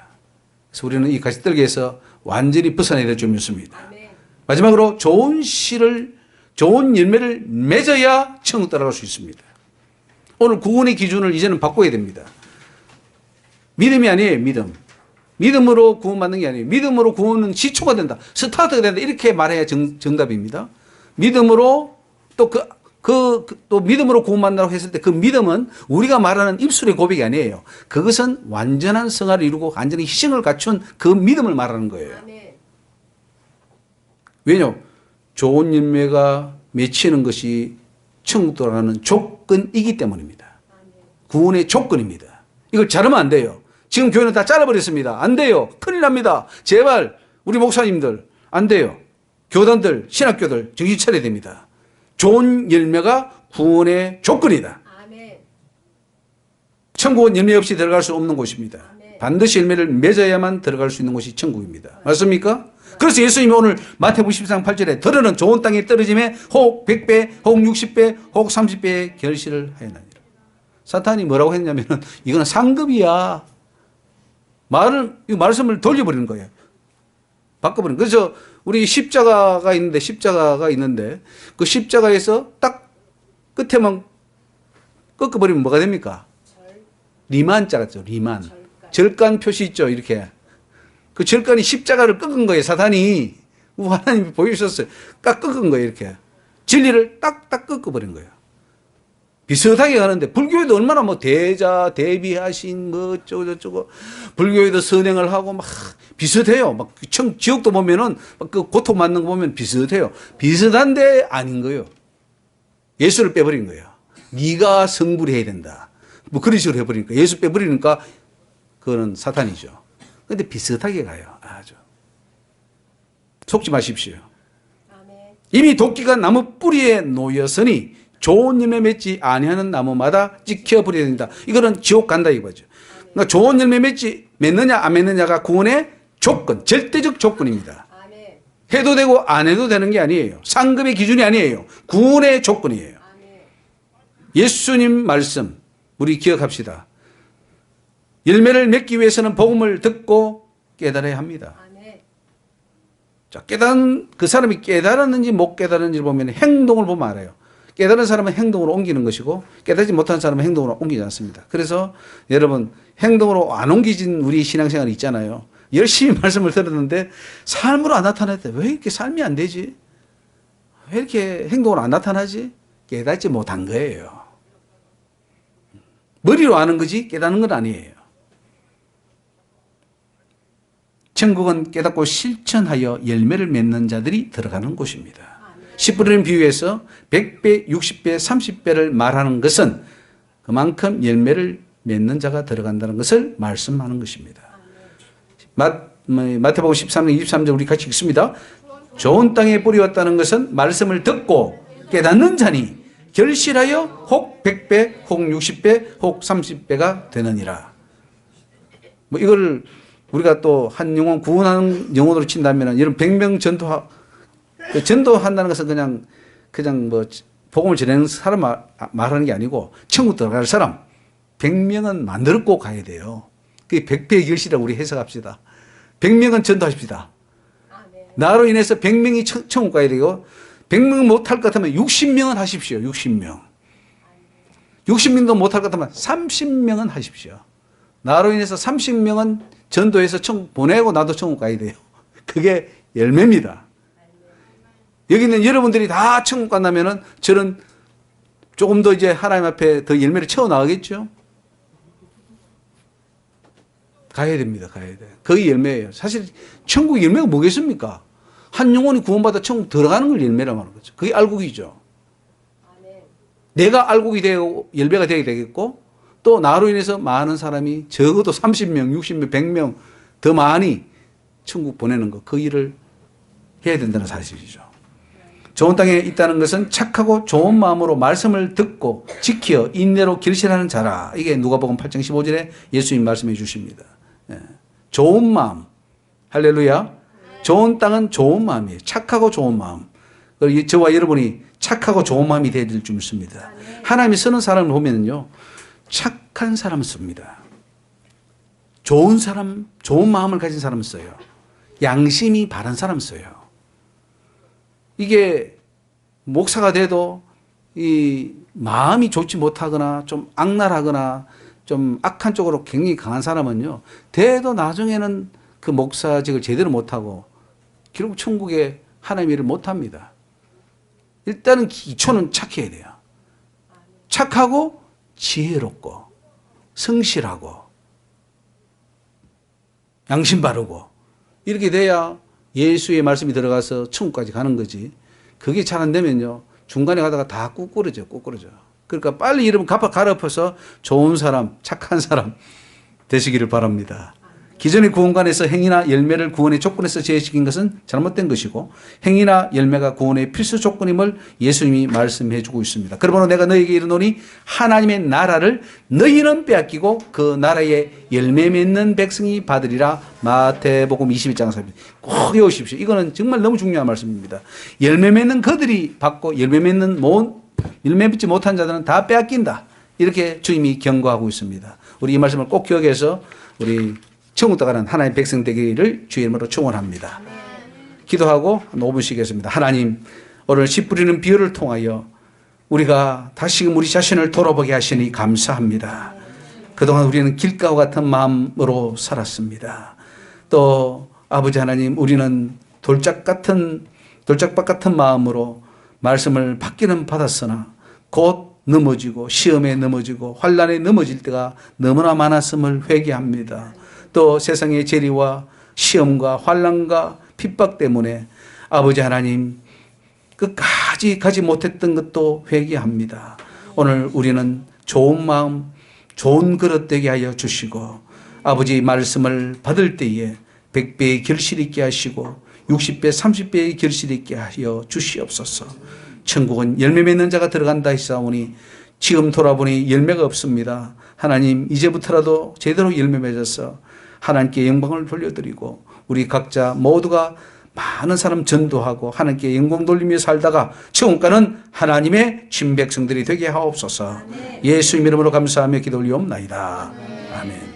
그래서 우리는 이 가시떨기에서 완전히 벗어나야 될 줄 믿습니다. 마지막으로 좋은 씨를 좋은 열매를 맺어야 천국 따라갈 수 있습니다. 오늘 구원의 기준을 이제는 바꿔야 됩니다. 믿음이 아니에요. 믿음으로 구원받는 게 아니에요. 믿음으로 구원은 시초가 된다. 스타트가 된다. 이렇게 말해야 정답입니다. 믿음으로 또 믿음으로 구원받는다고 했을 때 그 믿음은 우리가 말하는 입술의 고백이 아니에요. 그것은 완전한 성화를 이루고 완전히 희생을 갖춘 그 믿음을 말하는 거예요. 왜냐? 좋은 열매가 맺히는 것이 천국 들어가는 조건이기 때문입니다. 구원의 조건입니다. 이걸 자르면 안 돼요. 지금 교회는 다 잘라버렸습니다. 안 돼요. 큰일 납니다. 제발 우리 목사님들 안 돼요. 교단들, 신학교들 정신 차려야 됩니다. 좋은 열매가 구원의 조건이다. 천국은 열매 없이 들어갈 수 없는 곳입니다. 반드시 열매를 맺어야만 들어갈 수 있는 곳이 천국입니다. 맞습니까? 그래서 예수님이 오늘 마태복음 13장 8절에 들으는 좋은 땅에 떨어짐에 혹 100배, 혹 60배, 혹 30배의 결실을 하였느니라. 사탄이 뭐라고 했냐면은 이거는 상급이야. 말씀을 돌려버리는 거예요. 바꿔버리는 거예요. 그래서 우리 십자가가 있는데 그 십자가에서 딱 끝에만 꺾어버리면 뭐가 됩니까? 리만자죠. 리만. 절간 표시 있죠. 이렇게. 그 절간이 십자가를 꺾은 거예요. 사탄이. 하나님이 보여주셨어요. 딱 꺾은 거예요. 이렇게. 진리를 딱딱 꺾어버린 거예요. 비슷하게 가는데 불교에도 얼마나 뭐 대자, 대비하신 뭐 어쩌고저쩌고 불교에도 선행을 하고 막 비슷해요. 막 지옥도 보면은 그 고통 받는 거 보면 비슷해요. 비슷한데 아닌 거예요. 예수를 빼버린 거예요. 네가 성불이 해야 된다. 뭐 그런 식으로 해버리니까 예수 빼버리니까 그거는 사탄이죠. 근데 비슷하게 가요. 아주. 속지 마십시오. 이미 도끼가 나무 뿌리에 놓였으니 좋은 열매 맺지 아니하는 나무마다 찍혀버려야 된다. 이거는 지옥 간다 이거죠. 그러니까 좋은 열매 맺느냐 안 맺느냐가 구원의 조건, 절대적 조건입니다. 해도 되고 안 해도 되는 게 아니에요. 상급의 기준이 아니에요. 구원의 조건이에요. 예수님 말씀 우리 기억합시다. 열매를 맺기 위해서는 복음을 듣고 깨달아야 합니다. 자, 그 사람이 깨달았는지 못 깨달았는지를 보면 행동을 보면 알아요. 깨달은 사람은 행동으로 옮기는 것이고 깨달지 못한 사람은 행동으로 옮기지 않습니다. 그래서 여러분 행동으로 안 옮기진 우리 신앙생활이 있잖아요. 열심히 말씀을 들었는데 삶으로 안 나타났대. 왜 이렇게 삶이 안 되지? 왜 이렇게 행동으로 안 나타나지? 깨닫지 못한 거예요. 머리로 아는 거지 깨닫는 건 아니에요. 천국은 깨닫고 실천하여 열매를 맺는 자들이 들어가는 곳입니다. 10분의 비유에서 100배, 60배, 30배를 말하는 것은 그만큼 열매를 맺는 자가 들어간다는 것을 말씀하는 것입니다. 마태복음 13장 23절 우리 같이 읽습니다. 좋은 땅에 뿌리웠다는 것은 말씀을 듣고 깨닫는 자니 결실하여 혹 100배, 혹 60배, 혹 30배가 되느니라. 뭐 이걸 우리가 또 한 영혼 구원하는 영혼으로 친다면 여러분 100명 전도한다는 것은 그냥 뭐 복음을 전하는 사람 말하는 게 아니고 천국 들어갈 사람 100명은 만들고 가야 돼요. 그게 100배의 결실이라고 우리 해석합시다. 100명은 전도하십시다. 나로 인해서 100명이 천국 가야 되고 100명 못할 것 같으면 60명은 하십시오. 60명. 60명도 못할 것 같으면 30명은 하십시오. 나로 인해서 30명은 전도해서 천국 보내고 나도 천국 가야 돼요. 그게 열매입니다. 여기 있는 여러분들이 다 천국 간다면은 저는 조금 더 이제 하나님 앞에 더 열매를 채워 나가겠죠? 가야 됩니다. 가야 돼. 그게 열매예요. 사실 천국 열매가 뭐겠습니까? 한 영혼이 구원받아 천국 들어가는 걸 열매라고 하는 거죠. 그게 알곡이죠. 아멘. 내가 알곡이 되고 열매가 되게 되겠고 또 나로 인해서 많은 사람이 적어도 30명, 60명, 100명 더 많이 천국 보내는 거. 그 일을 해야 된다는 사실이죠. 좋은 땅에 있다는 것은 착하고 좋은 마음으로 말씀을 듣고 지켜 인내로 결실하는 자라. 이게 누가복음 8장 15절에 예수님 말씀해 주십니다. 예. 좋은 마음. 할렐루야. 좋은 땅은 좋은 마음이에요. 착하고 좋은 마음. 저와 여러분이 착하고 좋은 마음이 되어야 될 줄 믿습니다. 하나님이 쓰는 사람을 보면요. 착한 사람을 씁니다. 좋은 사람, 좋은 마음을 가진 사람을 써요. 양심이 바른 사람을 써요. 이게 목사가 돼도 이 마음이 좋지 못하거나 좀 악랄하거나 좀 악한 쪽으로 굉장히 강한 사람은요. 돼도 나중에는 그 목사직을 제대로 못하고 결국 천국에 하나님의 일을 못합니다. 일단은 기초는 착해야 돼요. 착하고 지혜롭고 성실하고 양심 바르고 이렇게 돼야 예수의 말씀이 들어가서 천국까지 가는 거지. 그게 잘 안 되면요. 중간에 가다가 다 꾸꾸러져. 그러니까 빨리 이름 갈아엎어서 좋은 사람, 착한 사람 되시기를 바랍니다. 기존의 구원관에서 행위나 열매를 구원의 조건에서 제시킨 것은 잘못된 것이고 행위나 열매가 구원의 필수 조건임을 예수님이 말씀해 주고 있습니다. 그러므로 내가 너에게 이르노니 하나님의 나라를 너희는 빼앗기고 그 나라의 열매 맺는 백성이 받으리라. 마태복음 21장 4절. 꼭 외우십시오. 이거는 정말 너무 중요한 말씀입니다. 열매 맺는 그들이 받고 열매 맺지 못한 자들은 다 빼앗긴다. 이렇게 주님이 경고하고 있습니다. 우리 이 말씀을 꼭 기억해서 우리 천국 들어가는 하나님의 백성 되기를 주의 이름으로 축원합니다. 기도하고 한 5분씩 하겠습니다. 하나님, 오늘 씨 뿌리는 비유를 통하여 우리가 다시금 우리 자신을 돌아보게 하시니 감사합니다. 그동안 우리는 길가와 같은 마음으로 살았습니다. 또 아버지 하나님, 우리는 돌짝밭 같은 마음으로 말씀을 받기는 받았으나 곧 넘어지고 시험에 넘어지고 환난에 넘어질 때가 너무나 많았음을 회개합니다. 또 세상의 재리와 시험과 환난과 핍박 때문에 아버지 하나님 끝까지 가지 못했던 것도 회개합니다. 오늘 우리는 좋은 마음, 좋은 그릇 되게 하여 주시고 아버지 말씀을 받을 때에 100배의 결실 있게 하시고 60배, 30배의 결실 있게 하여 주시옵소서. 천국은 열매 맺는 자가 들어간다 했사오니 지금 돌아보니 열매가 없습니다. 하나님 이제부터라도 제대로 열매 맺어서 하나님께 영광을 돌려드리고 우리 각자 모두가 많은 사람 전도하고 하나님께 영광 돌리며 살다가 천국 가는 하나님의 친 백성들이 되게 하옵소서. 예수 이름으로 감사하며 기도 올리옵나이다. 아멘.